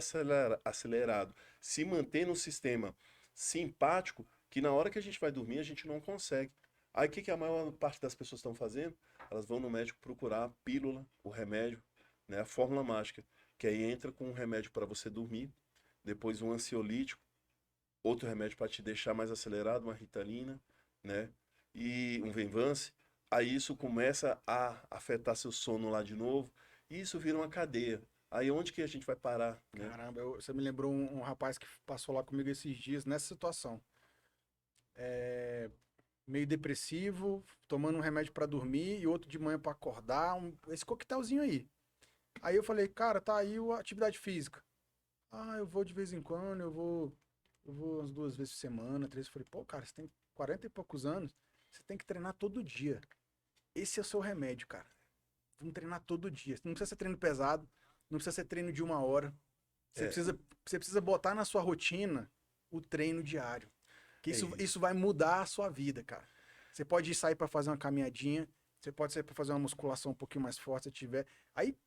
acelerado, se manter no sistema simpático, que na hora que a gente vai dormir a gente não consegue. Aí o que que a maior parte das pessoas estão fazendo? Elas vão no médico procurar a pílula, o remédio, né, a fórmula mágica, que aí entra com um remédio para você dormir, depois um ansiolítico, outro remédio para te deixar mais acelerado, uma Ritalina, né? E um Venvance. Aí isso começa a afetar seu sono lá de novo, e isso vira uma cadeia. Aí onde que a gente vai parar, né? Caramba, você me lembrou um rapaz que passou lá comigo esses dias nessa situação. Meio depressivo, tomando um remédio pra dormir e outro de manhã pra acordar, esse coquetelzinho aí. Aí eu falei, cara, tá aí a atividade física. Ah, eu vou de vez em quando, eu vou umas 2 vezes por semana, três. Eu falei, pô, cara, você tem 40 e poucos anos, você tem que treinar todo dia. Esse é o seu remédio, cara. Vamos treinar todo dia. Não precisa ser treino pesado, não precisa ser treino de 1 hora. Você É, precisa, você precisa botar na sua rotina o treino diário. Que é isso isso. vai mudar a sua vida, cara. Você pode sair para fazer uma caminhadinha, você pode sair para fazer uma musculação um pouquinho mais forte se tiver. Aí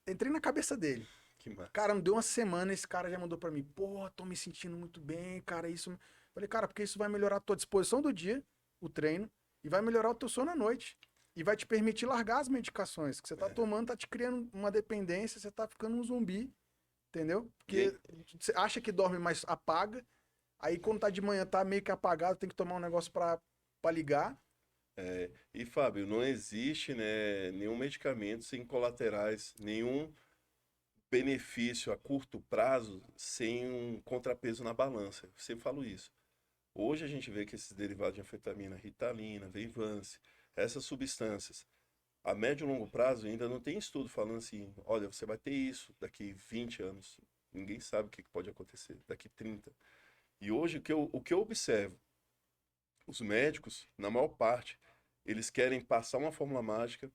entrei na cabeça dele. Que massa. Cara, não deu uma semana, esse cara já mandou para mim, pô, tô me sentindo muito bem, cara, isso. Falei, cara, porque isso vai melhorar a tua disposição do dia, o treino, e vai melhorar o teu sono à noite. E vai te permitir largar as medicações que você tá É. tomando, tá te criando uma dependência, você tá ficando um zumbi, entendeu? E Porque aí, você acha que dorme, mas apaga. Aí quando tá de manhã, tá meio que apagado, tem que tomar um negócio pra ligar. e Fábio, não existe, né, nenhum medicamento sem colaterais, nenhum benefício a curto prazo sem um contrapeso na balança. Eu sempre falo isso. Hoje a gente vê que esses derivados de anfetamina, Ritalina, Venvance, essas substâncias, a médio e longo prazo ainda não tem estudo falando assim, olha, você vai ter isso daqui 20 anos. Ninguém sabe o que pode acontecer daqui 30. E hoje o que eu observo, os médicos, na maior parte, eles querem passar uma fórmula mágica,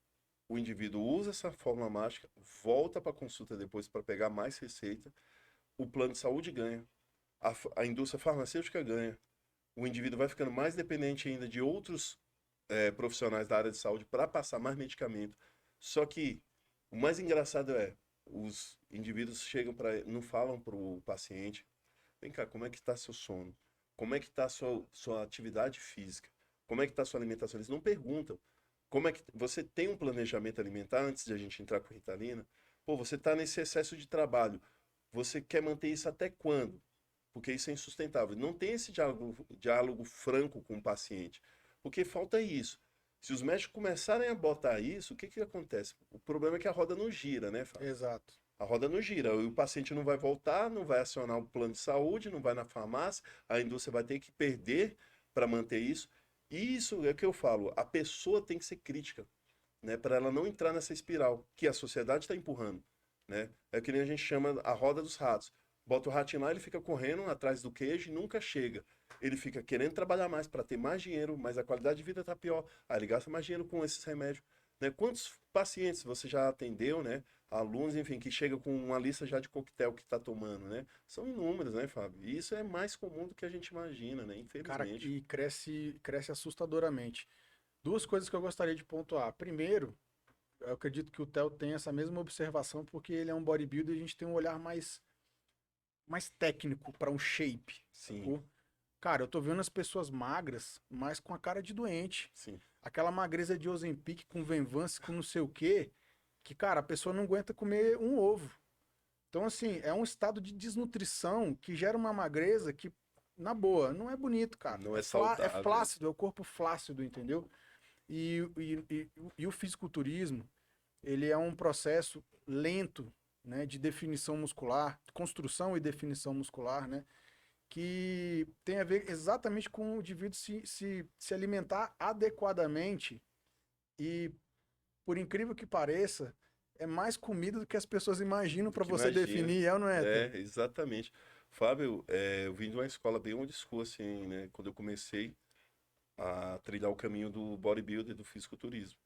o indivíduo usa essa fórmula mágica, volta para a consulta depois para pegar mais receita, o plano de saúde ganha, a indústria farmacêutica ganha, o indivíduo vai ficando mais dependente ainda de outros profissionais da área de saúde para passar mais medicamento. Só que o mais engraçado os indivíduos chegam para, não falam para o paciente, vem cá, como é que está seu sono? Como é que está sua atividade física? Como é que está sua alimentação? Eles não perguntam. Como é que você tem um planejamento alimentar antes de a gente entrar com Ritalina? Pô, você está nesse excesso de trabalho. Você quer manter isso até quando? Porque isso é insustentável. Não tem esse diálogo franco com o paciente. Porque falta isso. Se os médicos começarem a botar isso, o que que acontece? O problema é que a roda não gira, né, Fábio? Exato. A roda não gira. E o paciente não vai voltar, não vai acionar o plano de saúde, não vai na farmácia, a indústria vai ter que perder para manter isso. E isso é o que eu falo, a pessoa tem que ser crítica, né, para ela não entrar nessa espiral que a sociedade está empurrando, né? É que nem a gente chama a roda dos ratos. Bota o ratinho lá, ele fica correndo atrás do queijo e nunca chega. Ele fica querendo trabalhar mais para ter mais dinheiro, mas a qualidade de vida está pior. Aí ele gasta mais dinheiro com esses remédios, né? Quantos pacientes você já atendeu, né? Alunos, enfim, que chega com uma lista já de coquetel que está tomando, né? São inúmeros, né, Fábio? E isso é mais comum do que a gente imagina, né? Cara, Infelizmente. e cresce assustadoramente. Duas coisas que eu gostaria de pontuar. Primeiro, eu acredito que o Theo tem essa mesma observação, porque ele é um bodybuilder e a gente tem um olhar mais técnico para um shape, Sim, sacou? Cara, eu tô vendo as pessoas magras, mas com a cara de doente. sim. Aquela magreza de Ozempic com Venvance, com não sei o quê, que, cara, a pessoa não aguenta comer um ovo. Então, assim, é um estado de desnutrição que gera uma magreza que, na boa, não é bonito, cara. Não É, é é saudável. flácido, é o corpo flácido, entendeu? E o fisiculturismo, ele é um processo lento, né, de definição muscular, construção e definição muscular, né, que tem a ver exatamente com o indivíduo se alimentar adequadamente e, por incrível que pareça, é mais comida do que as pessoas imaginam Do para que você imagina. definir, é ou não é, Theo? É, exatamente. Fábio, eu vim de uma escola bem old school, assim, né? Quando eu comecei a trilhar o caminho do bodybuilder, do fisiculturismo.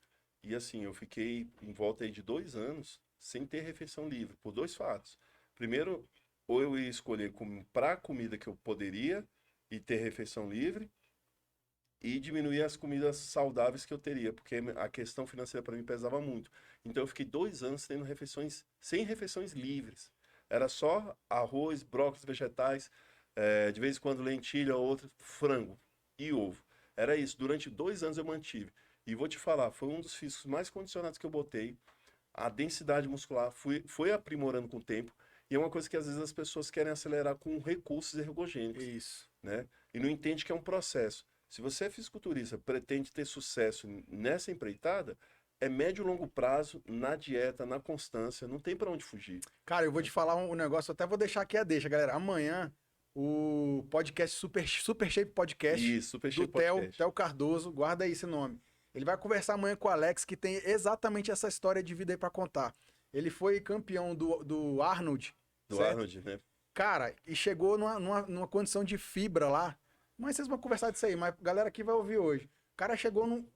E assim, eu fiquei em volta aí de 2 anos sem ter refeição livre, por dois fatos. Primeiro, ou eu ia escolher comprar a comida que eu poderia e ter refeição livre, e diminuir as comidas saudáveis que eu teria, porque a questão financeira para mim pesava muito. Então eu fiquei 2 anos tendo refeições, sem refeições livres. Era só arroz, brócolis, vegetais, de vez em quando lentilha, outra, frango e ovo. Era isso. Durante 2 anos eu mantive. E vou te falar, foi um dos físicos mais condicionados que eu botei. A densidade muscular foi aprimorando com o tempo. E é uma coisa que às vezes as pessoas querem acelerar com recursos ergogênicos, Isso. né? E não entende que é um processo. Se você é fisiculturista, pretende ter sucesso nessa empreitada, é médio e longo prazo, na dieta, na constância, não tem para onde fugir. Cara, eu vou te falar um negócio, até vou deixar aqui a deixa, galera. Amanhã, o podcast Super Shape Podcast E Super do Shape Theo, Podcast. Theo Cardoso, guarda aí esse nome. Ele vai conversar amanhã com o Alex, que tem exatamente essa história de vida aí pra contar. Ele foi campeão do Arnold, Do certo? Arnold, né? Cara, e chegou numa condição de fibra lá. Mas vocês vão conversar disso aí, mas a galera aqui vai ouvir hoje.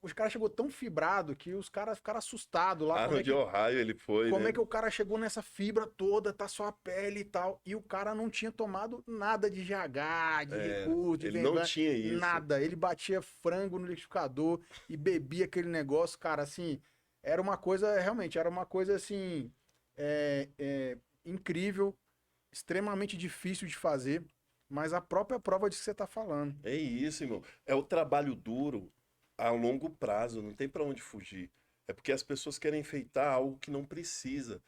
Os cara chegou tão fibrado que os caras ficaram assustados lá. Arnold de Ohio ele foi, Como é né? que o cara chegou nessa fibra toda, tá só a pele e tal, e o cara não tinha tomado nada de GH, de recurso, de Ele não Venvan, tinha isso. nada. Ele batia frango no liquidificador e bebia aquele negócio, cara, assim, era uma coisa, realmente, era uma coisa assim, incrível, extremamente difícil de fazer, mas a própria prova disso que você tá falando. É isso, irmão. É o trabalho duro a longo prazo, não tem para onde fugir. É porque as pessoas querem enfeitar algo que não precisa.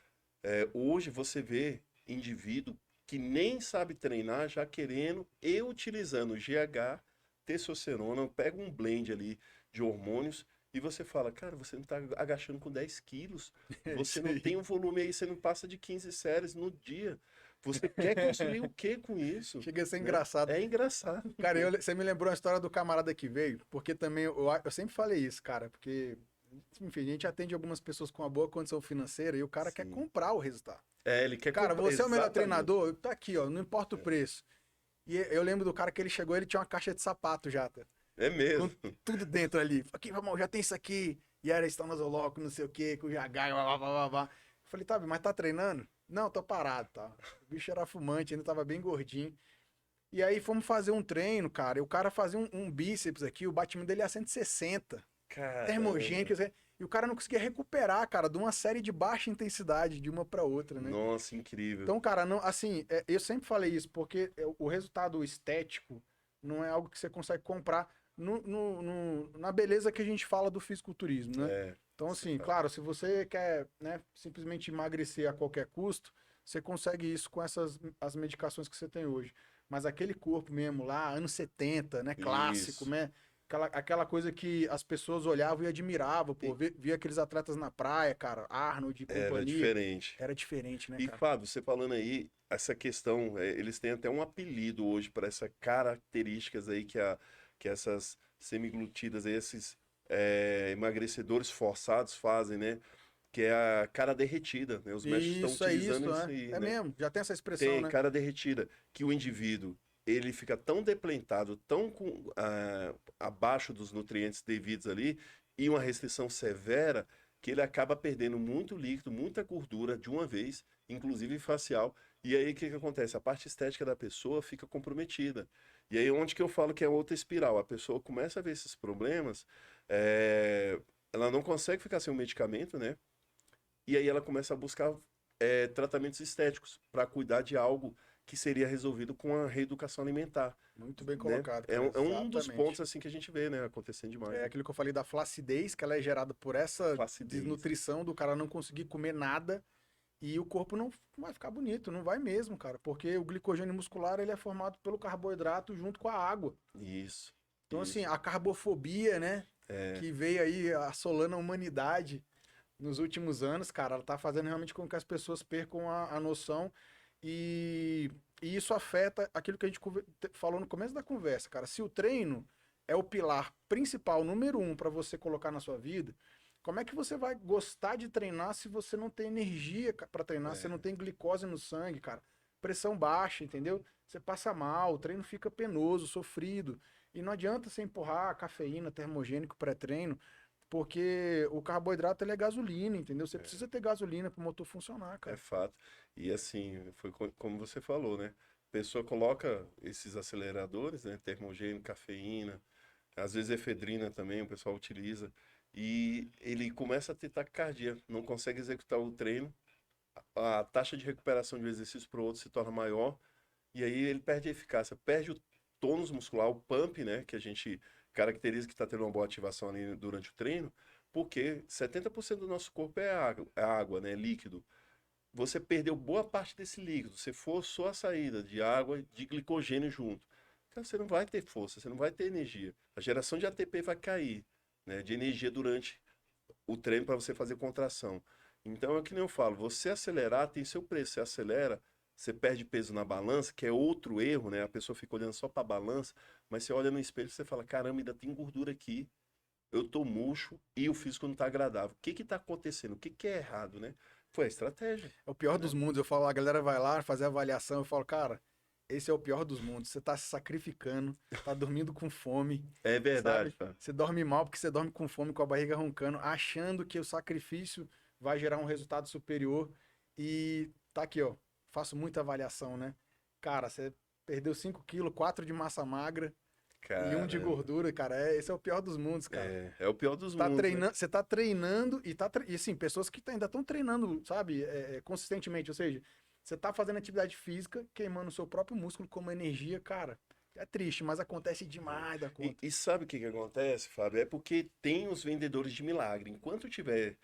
Hoje você vê indivíduo que nem sabe treinar já querendo e utilizando GH, testosterona, pega um blend ali de hormônios e você fala, cara, você não está agachando com 10 quilos, É você isso não tem aí. um volume aí, você não passa de 15 séries no dia. Você quer construir o que com isso? Chega a ser Né? engraçado. É engraçado. Cara, você me lembrou a história do camarada que veio, porque também eu sempre falei isso, cara, porque, enfim, a gente atende algumas pessoas com uma boa condição financeira e o cara quer Sim. comprar o resultado. Ele quer Cara, comprar. você é o melhor Exatamente. treinador? Tá aqui, ó, não importa o preço. E eu lembro do cara que ele chegou, ele tinha uma caixa de sapato já, tá? É Com mesmo. tudo dentro ali. Aqui, vamos, já tem isso aqui. E era Estanozoloco, não sei o quê, com GH, blá, blá, blá, blá, blá. Eu falei, tá, mas tá treinando? Não, tô parado, tá. O bicho era fumante, ainda tava bem gordinho. E aí fomos fazer um treino, cara. E o cara fazia um bíceps aqui, o batimento dele é 160. Caramba. Termogênico, e o cara não conseguia recuperar, cara, de uma série de baixa intensidade, de uma pra outra, né? Nossa, incrível. Então, cara, não, assim, eu sempre falei isso, porque o resultado estético não é algo que você consegue comprar na beleza que a gente fala do fisiculturismo, né? Então, Você assim, fala. claro, se você quer, né, simplesmente emagrecer a qualquer custo, você consegue isso com as medicações que você tem hoje. Mas aquele corpo mesmo lá, anos 70, né, clássico, Isso. né? Aquela coisa que as pessoas olhavam e admiravam, pô, E via aqueles atletas na praia, cara, Arnold e era companhia, diferente. era diferente, né, E cara? Fábio, você falando aí, essa questão, eles têm até um apelido hoje para essas características aí que essas semiglutidas aí, esses emagrecedores forçados fazem, né? Que é a cara derretida, né? Os mestres estão Isso, é utilizando isso, isso é. aí, É né? mesmo, já tem essa expressão, Tem né? cara derretida, que o indivíduo ele fica tão deplentado, tão abaixo dos nutrientes devidos ali, e uma restrição severa, que ele acaba perdendo muito líquido, muita gordura de uma vez, inclusive facial. E aí o que que acontece? A parte estética da pessoa fica comprometida. E aí onde que eu falo que é outra espiral? A pessoa começa a ver esses problemas, ela não consegue ficar sem o medicamento, né? E aí ela começa a buscar tratamentos estéticos para cuidar de algo que seria resolvido com a reeducação alimentar, Muito bem né? colocado, É cara. um dos pontos Exatamente. assim que a gente vê, né, acontecendo demais, É né? aquilo que eu falei da flacidez, que ela é gerada por A essa flacidez. desnutrição do cara não conseguir comer nada e o corpo não vai ficar bonito, não vai mesmo, cara, porque o glicogênio muscular ele é formado pelo carboidrato junto com a água. Isso, Então, assim, isso. a carbofobia, né, É, que veio aí assolando a humanidade nos últimos anos, cara, ela tá fazendo realmente com que as pessoas percam a noção e, e isso afeta aquilo que a gente falou no começo da conversa, cara. Se o treino é o pilar principal, número um, para você colocar na sua vida, como é que você vai gostar de treinar se você não tem energia para treinar, se você não é, tem glicose no sangue, cara? Pressão baixa, entendeu? Você passa mal, o treino fica penoso, sofrido. E não adianta você empurrar cafeína, termogênico pré-treino, porque o carboidrato ele é gasolina, entendeu? Você precisa ter gasolina para o motor funcionar, é cara. fato. E assim, foi como você falou, né? A pessoa coloca esses aceleradores, né? Termogênico, cafeína, às vezes efedrina também, o pessoal utiliza. E ele começa a ter taquicardia, não consegue executar o treino, a taxa de recuperação de um exercício para o outro se torna maior, e aí ele perde a eficácia, perde o tônus muscular, o pump, né? Que a gente caracteriza que está tendo uma boa ativação ali durante o treino, porque 70% do nosso corpo é água, né? Líquido. Você perdeu boa parte desse líquido, você forçou a saída de água, de glicogênio junto. Cara, você não vai ter força, você não vai ter energia. A geração de ATP vai cair, né, de energia durante o treino para você fazer contração. Então é o que nem eu falo, você acelerar tem seu preço. Você acelera, você perde peso na balança, que é outro erro, né? A pessoa fica olhando só para a balança, mas você olha no espelho e você fala: caramba, ainda tem gordura aqui, eu tô murcho e o físico não tá agradável. O que que tá acontecendo? O que que é errado, né? Foi a estratégia, É o pior dos né? mundos. Eu falo, a galera vai lá fazer a avaliação, eu falo, cara, esse é o pior dos mundos. Você tá se sacrificando, tá dormindo com fome, É verdade, sabe? cara. Você dorme mal porque você dorme com fome, com a barriga roncando, achando que o sacrifício vai gerar um resultado superior. E tá aqui, ó. Faço muita avaliação, né? Cara, você perdeu 5 quilos, 4 de massa magra e um de Caramba. gordura, cara. Esse é o pior dos mundos, cara. É o pior dos mundos, né? Você tá treinando e e assim, pessoas que ainda estão treinando, sabe, consistentemente, ou seja, você tá fazendo atividade física, queimando o seu próprio músculo como energia, cara. É triste, mas acontece demais da E, conta. e sabe o que que acontece, Fábio? É porque tem os vendedores de milagre. Enquanto tiver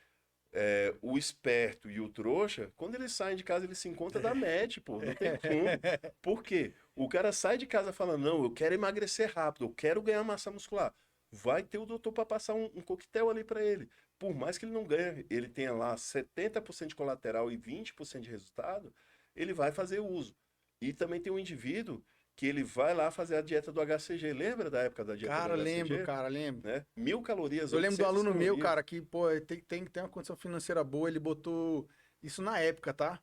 o esperto e o trouxa, quando eles saem de casa, eles se encontram da match, pô. Não tem como. Por quê? O cara sai de casa falando: não, eu quero emagrecer rápido, eu quero ganhar massa muscular. Vai ter o doutor para passar um coquetel ali para ele. Por mais que ele não ganhe, ele tenha lá 70% de colateral e 20% de resultado, ele vai fazer uso. E também tem um indivíduo que ele vai lá fazer a dieta do HCG. Lembra da época da dieta do Cara, lembro, HCG? cara, lembro. Né? 1000 calorias, Eu lembro do 800 aluno meu, calorias. cara, que, pô, tem uma condição financeira boa, ele botou isso na época, tá?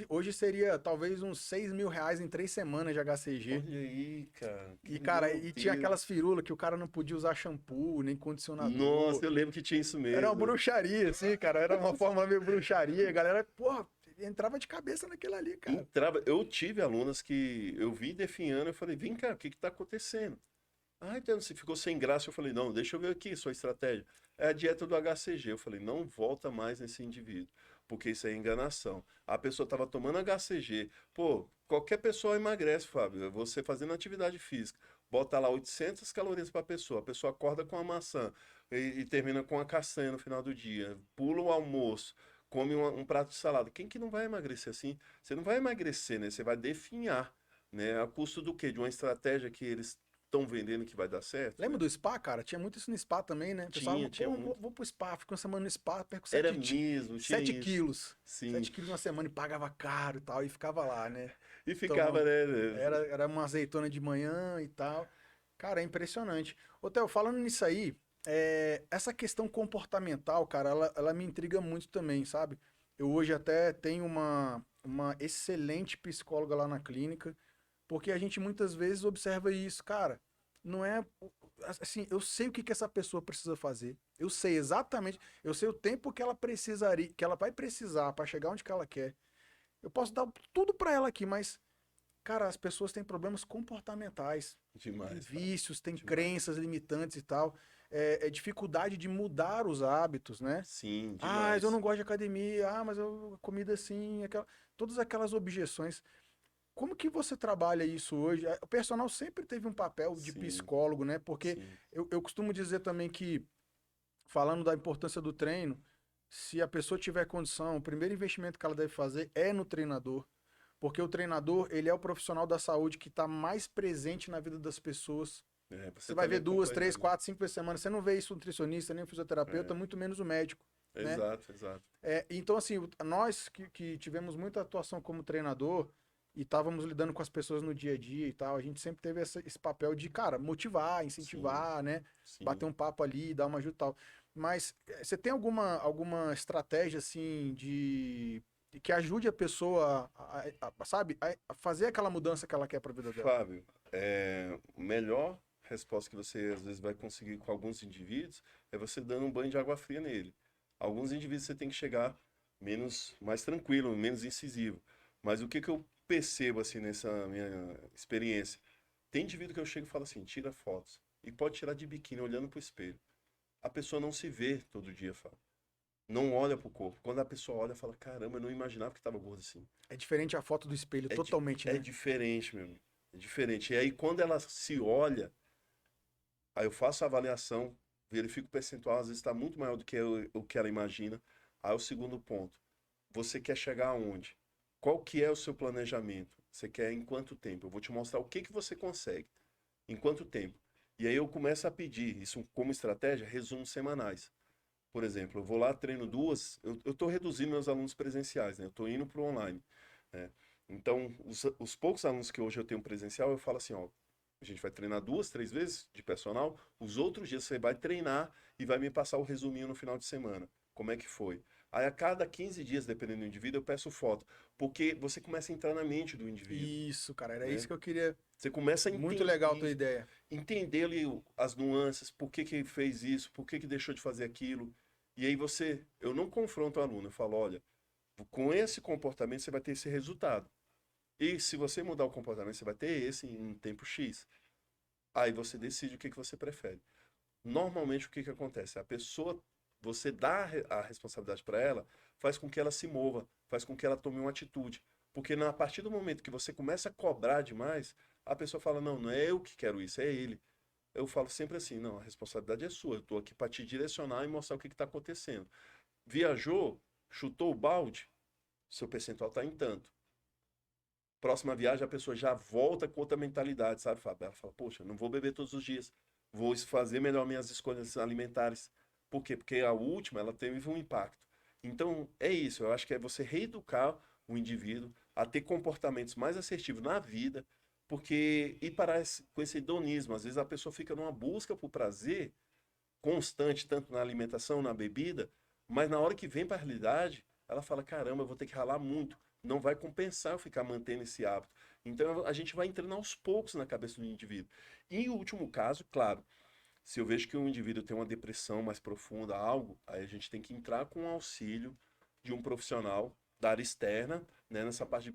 Hoje seria talvez uns R$ 6.000 em 3 semanas de HCG. Olha aí, cara. E, cara, Meu e tinha Deus. aquelas firulas que o cara não podia usar shampoo, nem condicionador. Nossa, eu lembro que tinha isso Era uma mesmo. bruxaria, assim, cara. Era uma forma meio bruxaria. A galera, porra, entrava de cabeça naquilo ali, cara. Entrava, eu tive alunas que eu vi definhando, eu falei: vem cá, o que que tá acontecendo? Ah, então você ficou sem graça. Eu falei: não, deixa eu ver aqui sua estratégia. É a dieta do HCG. Eu falei: não volta mais nesse indivíduo, porque isso é enganação. A pessoa estava tomando HCG. Pô, qualquer pessoa emagrece, Fábio. É você fazendo atividade física, bota lá 800 calorias para a pessoa acorda com a maçã e termina com a castanha no final do dia, pula o almoço, come um prato de salada. Quem que não vai emagrecer assim? Você não vai emagrecer, né? Você vai definhar, né? A custo do quê? De uma estratégia que eles estão vendendo que vai dar certo, Lembra né? do spa, cara? Tinha muito isso no spa também, né? O pessoal, Tinha pô, muito. vou pro spa, fico uma semana no spa, perco Era mesmo, tinha 7 isso. quilos. Sim. 7 quilos na semana e pagava caro e tal, e ficava lá, né? E ficava, Tomando. né? Era uma azeitona de manhã e tal. Cara, é impressionante. Ô, Theo, falando nisso aí, essa questão comportamental, cara, ela me intriga muito também, sabe? Eu hoje até tenho uma excelente psicóloga lá na clínica, porque a gente muitas vezes observa isso, cara. Não é. Assim, eu sei o que essa pessoa precisa fazer. Eu sei exatamente. Eu sei o tempo que ela precisaria, que ela vai precisar para chegar onde que ela quer. Eu posso dar tudo para ela aqui, mas cara, as pessoas têm problemas comportamentais, têm Demais, Fábio. vícios, têm Demais. crenças limitantes e tal. dificuldade de mudar os hábitos, né? Sim, Ah, mas eu demais. não gosto de academia, mas comida assim, todas aquelas objeções. Como que você trabalha isso hoje? O personal sempre teve um papel de Sim, psicólogo, né? Porque sim. eu costumo dizer também que, falando da importância do treino, se a pessoa tiver condição, o primeiro investimento que ela deve fazer é no treinador. Porque o treinador, ele é o profissional da saúde que está mais presente na vida das pessoas. Você Você tá vai ali ver 2, 3, acompanhando. 4, 5 vezes por semana. Você não vê isso no nutricionista, nem no fisioterapeuta, É, muito menos o médico, né? exato, exato. Então, assim, nós que tivemos muita atuação como treinador e estávamos lidando com as pessoas no dia a dia e tal, a gente sempre teve esse papel de, cara, motivar, Sim, incentivar, né? Bater sim. um papo ali, dar uma ajuda e tal. Mas você tem alguma estratégia, assim, de que ajude a pessoa, sabe, a fazer aquela mudança que ela quer para a vida dela? Fábio, a melhor resposta que você às vezes vai conseguir com alguns indivíduos é você dando um banho de água fria nele. Alguns indivíduos você tem que chegar mais tranquilo, menos incisivo. Mas o que que eu percebo assim nessa minha experiência? Tem indivíduo que eu chego e falo assim, tira fotos. E pode tirar de biquíni olhando pro espelho. A pessoa não se vê todo dia, Fábio. Não olha pro corpo. Quando a pessoa olha, fala, caramba, eu não imaginava que estava gordo assim. É diferente a foto do espelho, totalmente, É né? diferente, meu amigo. É diferente. E aí, quando ela se olha, aí eu faço a avaliação, verifico o percentual, às vezes está muito maior do que o que ela imagina. Aí o segundo ponto, você quer chegar aonde? Qual que é o seu planejamento? Você quer em quanto tempo? Eu vou te mostrar o que que você consegue. Em quanto tempo? E aí eu começo a pedir, isso como estratégia, resumos semanais. Por exemplo, eu vou lá, treino duas, eu estou reduzindo meus alunos presenciais, né? Eu estou indo para o online, né? Então, os poucos alunos que hoje eu tenho presencial, eu falo assim, ó, a gente vai treinar duas, três vezes de personal, os outros dias você vai treinar e vai me passar o resuminho no final de semana. Como é que foi? Aí a cada 15 dias, dependendo do indivíduo, eu peço foto, porque você começa a entrar na mente do indivíduo, Isso, cara, era isso né? que eu queria. Você começa a Muito legal a tua entender, ideia. entender ali as nuances, por que que fez isso, por que que deixou de fazer aquilo. E aí eu não confronto o aluno, eu falo, olha, com esse comportamento você vai ter esse resultado. E se você mudar o comportamento, você vai ter esse em um tempo X. Aí você decide o que que você prefere. Normalmente o que que acontece? A pessoa, você dá a responsabilidade para ela, faz com que ela se mova, faz com que ela tome uma atitude. Porque a partir do momento que você começa a cobrar demais, a pessoa fala, não, não é eu que quero isso, é ele. Eu falo sempre assim, não, a responsabilidade é sua, eu estou aqui para te direcionar e mostrar o que está acontecendo. Viajou, chutou o balde, seu percentual está em tanto. Próxima viagem a pessoa já volta com outra mentalidade, sabe, Fábio? Ela fala, poxa, não vou beber todos os dias, vou fazer melhor minhas escolhas alimentares. Por quê? Porque a última, ela teve um impacto. Então, é isso, eu acho que é você reeducar o indivíduo a ter comportamentos mais assertivos na vida, porque e parar com esse hedonismo, às vezes a pessoa fica numa busca por prazer constante, tanto na alimentação, na bebida, mas na hora que vem para a realidade, ela fala: caramba, eu vou ter que ralar muito. Não vai compensar eu ficar mantendo esse hábito. Então a gente vai entrando aos poucos na cabeça do indivíduo. E em último caso, claro, se eu vejo que um indivíduo tem uma depressão mais profunda, algo, aí a gente tem que entrar com o auxílio de um profissional da área externa, né, nessa parte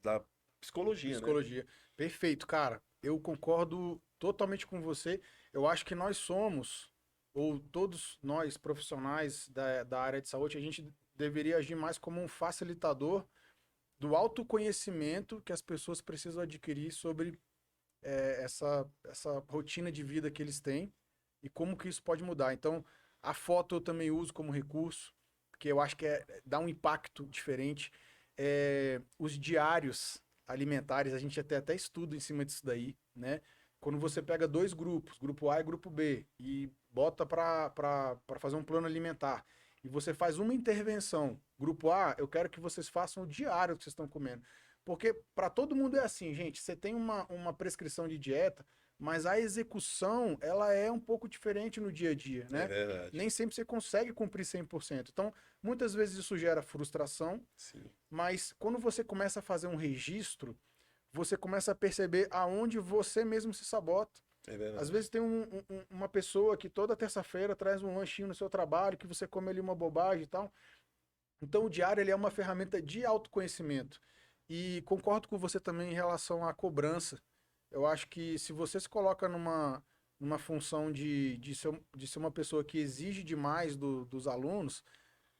da psicologia, né? Psicologia. Perfeito, cara. Eu concordo totalmente com você. Eu acho que nós somos, ou todos nós profissionais da área de saúde, a gente deveria agir mais como um facilitador do autoconhecimento que as pessoas precisam adquirir sobre essa rotina de vida que eles têm e como que isso pode mudar. Então, a foto eu também uso como recurso, porque eu acho que dá um impacto diferente. Os diários alimentares, a gente até estuda em cima disso daí, né? Quando você pega dois grupos, grupo A e grupo B, e bota para fazer um plano alimentar, e você faz uma intervenção, grupo A, eu quero que vocês façam o diário que vocês estão comendo. Porque para todo mundo é assim, gente, você tem uma prescrição de dieta, mas a execução, ela é um pouco diferente no dia a dia, É né? verdade. Nem sempre você consegue cumprir 100%. Então, muitas vezes isso gera frustração, Sim, mas quando você começa a fazer um registro, você começa a perceber aonde você mesmo se sabota. é Às verdade. vezes tem uma pessoa que toda terça-feira traz um lanchinho no seu trabalho, que você come ali uma bobagem e tal. Então o diário ele é uma ferramenta de autoconhecimento. E concordo com você também em relação à cobrança. Eu acho que se você se coloca numa função de ser uma pessoa que exige demais dos alunos,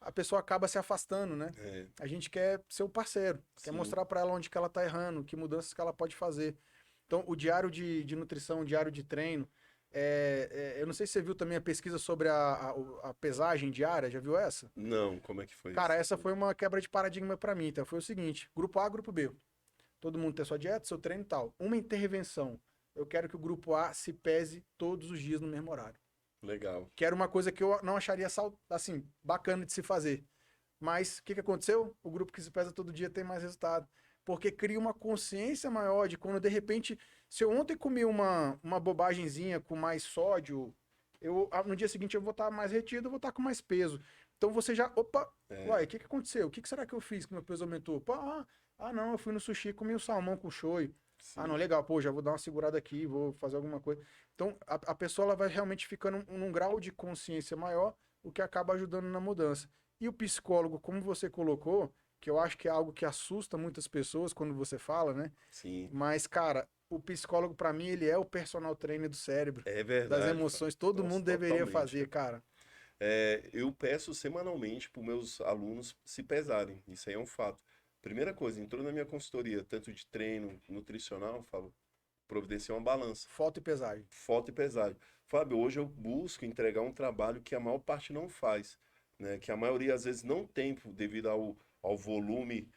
a pessoa acaba se afastando, né? É, A gente quer ser o parceiro, quer sim. mostrar para ela onde que ela tá errando, que mudanças que ela pode fazer. Então, o diário de nutrição, o diário de treino, eu não sei se você viu também a pesquisa sobre a pesagem diária, já viu essa? Não, como é que foi Cara, isso? essa foi uma quebra de paradigma para mim, então foi o seguinte, grupo A, grupo B. Todo mundo tem sua dieta, seu treino e tal. Uma intervenção. Eu quero que o grupo A se pese todos os dias no mesmo horário. Legal. Que era uma coisa que eu não acharia assim, bacana de se fazer. Mas o que aconteceu? O grupo que se pesa todo dia tem mais resultado. Porque cria uma consciência maior de quando, de repente, se eu ontem comi uma bobagemzinha com mais sódio, no dia seguinte eu vou estar mais retido, eu vou estar com mais peso. Então você já, opa, É, uai, o que aconteceu? O que será que eu fiz que meu peso aumentou? Pô, não, eu fui no sushi e comi o salmão com shoyu. Ah, não, sim. legal, pô, já vou dar uma segurada aqui, vou fazer alguma coisa. Então, a pessoa ela vai realmente ficando num grau de consciência maior, o que acaba ajudando na mudança. E o psicólogo, como você colocou, que eu acho que é algo que assusta muitas pessoas quando você fala, né? Sim. Mas, cara, o psicólogo, pra mim, ele é o personal trainer do cérebro, É das verdade, Fábio. emoções. Todo Nossa, mundo deveria totalmente. fazer, cara. Eu peço semanalmente para os meus alunos se pesarem. Isso aí é um fato. Primeira coisa, entrou na minha consultoria, tanto de treino, nutricional, eu falo, providencia uma balança. Foto e pesagem. Foto e pesagem. Fábio, hoje eu busco entregar um trabalho que a maior parte não faz, né? Que a maioria às vezes não tem devido ao volume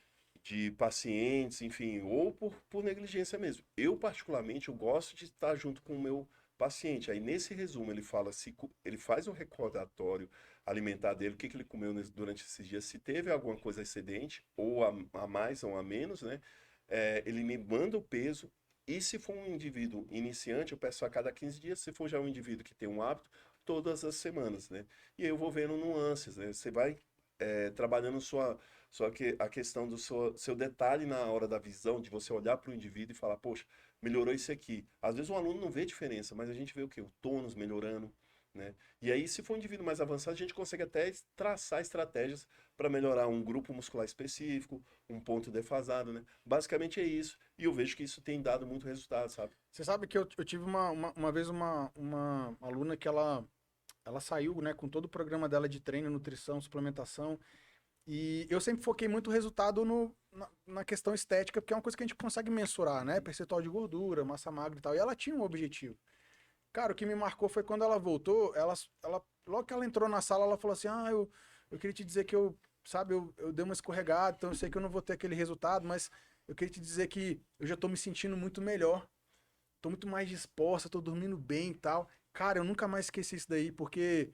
de pacientes, enfim, ou por negligência mesmo. Eu, particularmente, eu gosto de estar junto com o meu paciente. Aí, nesse resumo, ele fala se ele faz um recordatório alimentar dele, o que que ele comeu durante esses dias, se teve alguma coisa excedente, ou a mais ou a menos, né? Ele me manda o peso, e se for um indivíduo iniciante, eu peço a cada 15 dias. Se for já um indivíduo que tem um hábito, todas as semanas, né? E aí eu vou vendo nuances, né? Você vai trabalhando a questão do seu detalhe na hora da visão, de você olhar para o indivíduo e falar, poxa, melhorou isso aqui. Às vezes o aluno não vê diferença, mas a gente vê o quê? O tônus melhorando, né? E aí, se for um indivíduo mais avançado, a gente consegue até traçar estratégias para melhorar um grupo muscular específico, um ponto defasado, né? Basicamente é isso. E eu vejo que isso tem dado muito resultado, sabe? Você sabe que eu tive uma vez uma aluna que ela saiu, né, com todo o programa dela de treino, nutrição, suplementação. E eu sempre foquei muito o resultado na questão estética, porque é uma coisa que a gente consegue mensurar, né? Percentual de gordura, massa magra e tal. E ela tinha um objetivo. Cara, o que me marcou foi quando ela voltou, logo que ela entrou na sala, ela falou assim: eu queria te dizer que eu dei uma escorregada, então eu sei que eu não vou ter aquele resultado, mas eu queria te dizer que eu já tô me sentindo muito melhor, tô muito mais disposta, tô dormindo bem e tal. Cara, eu nunca mais esqueci isso daí, porque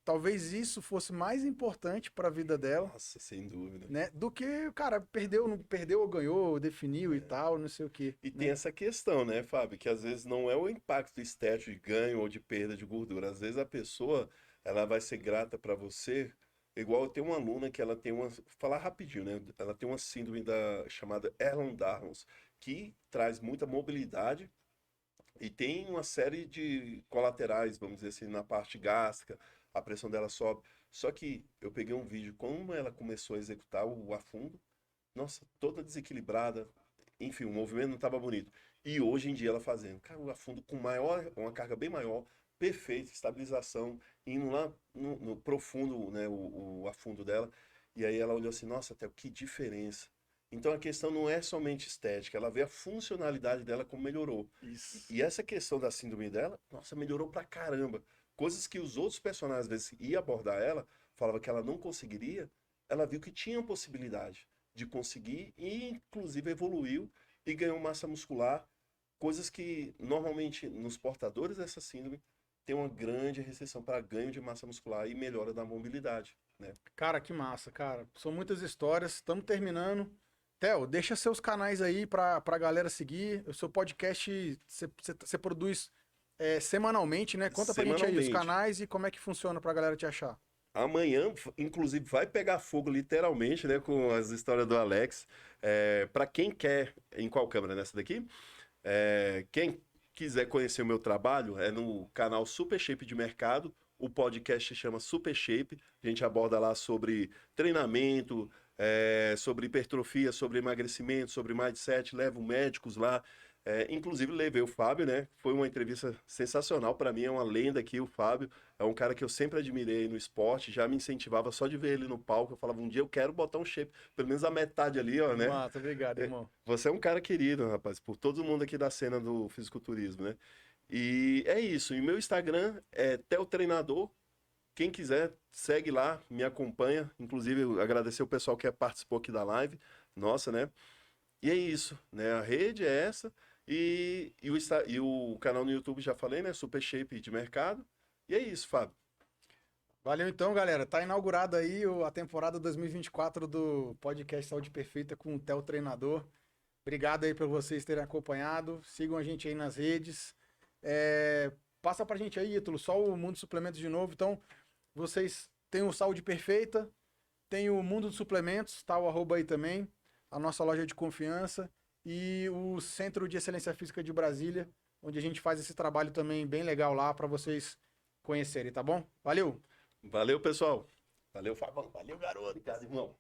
talvez isso fosse mais importante para a vida dela, Nossa, sem dúvida. né? Do que, cara, perdeu, não perdeu ou ganhou, definiu e tal, não sei o quê, E tem né? essa questão, né, Fábio, que às vezes não é o impacto estético de ganho ou de perda de gordura. Às vezes a pessoa, ela vai ser grata para você. Igual eu tenho uma aluna que ela tem uma, falar rapidinho, né? Ela tem uma síndrome chamada Ehlers-Danlos, que traz muita mobilidade e tem uma série de colaterais, vamos dizer assim, na parte gástrica, a pressão dela sobe. Só que eu peguei um vídeo como ela começou a executar o afundo, nossa, toda desequilibrada, enfim, o movimento não estava bonito. E hoje em dia ela fazendo, cara, o afundo com maior, uma carga bem maior, perfeito, estabilização, indo lá no profundo, né, o afundo dela. E aí ela olhou assim, nossa, até que diferença. Então a questão não é somente estética, ela vê a funcionalidade dela como melhorou. Isso. E essa questão da síndrome dela, nossa, melhorou pra caramba. Coisas que os outros personagens, às vezes, iam abordar ela, falava que ela não conseguiria, ela viu que tinha possibilidade de conseguir e, inclusive, evoluiu e ganhou massa muscular, coisas que normalmente nos portadores dessa síndrome tem uma grande restrição para ganho de massa muscular e melhora da mobilidade, né? Cara, que massa, cara. São muitas histórias, estamos terminando. Theo, deixa seus canais aí pra galera seguir. O seu podcast, você produz semanalmente, né? Conta pra gente aí os Semanalmente. canais e como é que funciona pra galera te achar. Amanhã, inclusive, vai pegar fogo literalmente, né, com as histórias do Alex. Para quem quer, em qual câmera? Nessa daqui? Quem quiser conhecer o meu trabalho, é no canal Super Shape de Mercado. O podcast se chama Super Shape. A gente aborda lá sobre treinamento, sobre hipertrofia, sobre emagrecimento, sobre mindset. Levo médicos lá. Inclusive, levei o Fábio, né? Foi uma entrevista sensacional. Para mim, é uma lenda aqui. O Fábio é um cara que eu sempre admirei no esporte, já me incentivava só de ver ele no palco. Eu falava, um dia eu quero botar um shape, pelo menos a metade ali, ó, né? Massa, obrigado, irmão. Você é um cara querido, rapaz, por todo mundo aqui da cena do fisiculturismo, né? E é isso. E meu Instagram é Theo Treinador. Quem quiser, segue lá, me acompanha. Inclusive, eu agradecer o pessoal que participou aqui da live. Nossa, né? E é isso, né? A rede é essa. E o canal no YouTube, já falei, né? Super Shape de mercado. E é isso, Fábio. Valeu então, galera. Tá inaugurada aí a temporada 2024 do podcast Saúde Perfeita com o Theo Treinador. Obrigado aí por vocês terem acompanhado. Sigam a gente aí nas redes. Passa pra gente aí, Ítalo, só o Mundo Suplementos de novo. Então, vocês têm o Saúde Perfeita, tem o Mundo dos Suplementos, tá o arroba aí também, a nossa loja de confiança e o Centro de Excelência Física de Brasília, onde a gente faz esse trabalho também bem legal lá para vocês conhecerem, tá bom? Valeu! Valeu, pessoal. Valeu, Fabão. Valeu, garoto. Obrigado, irmão.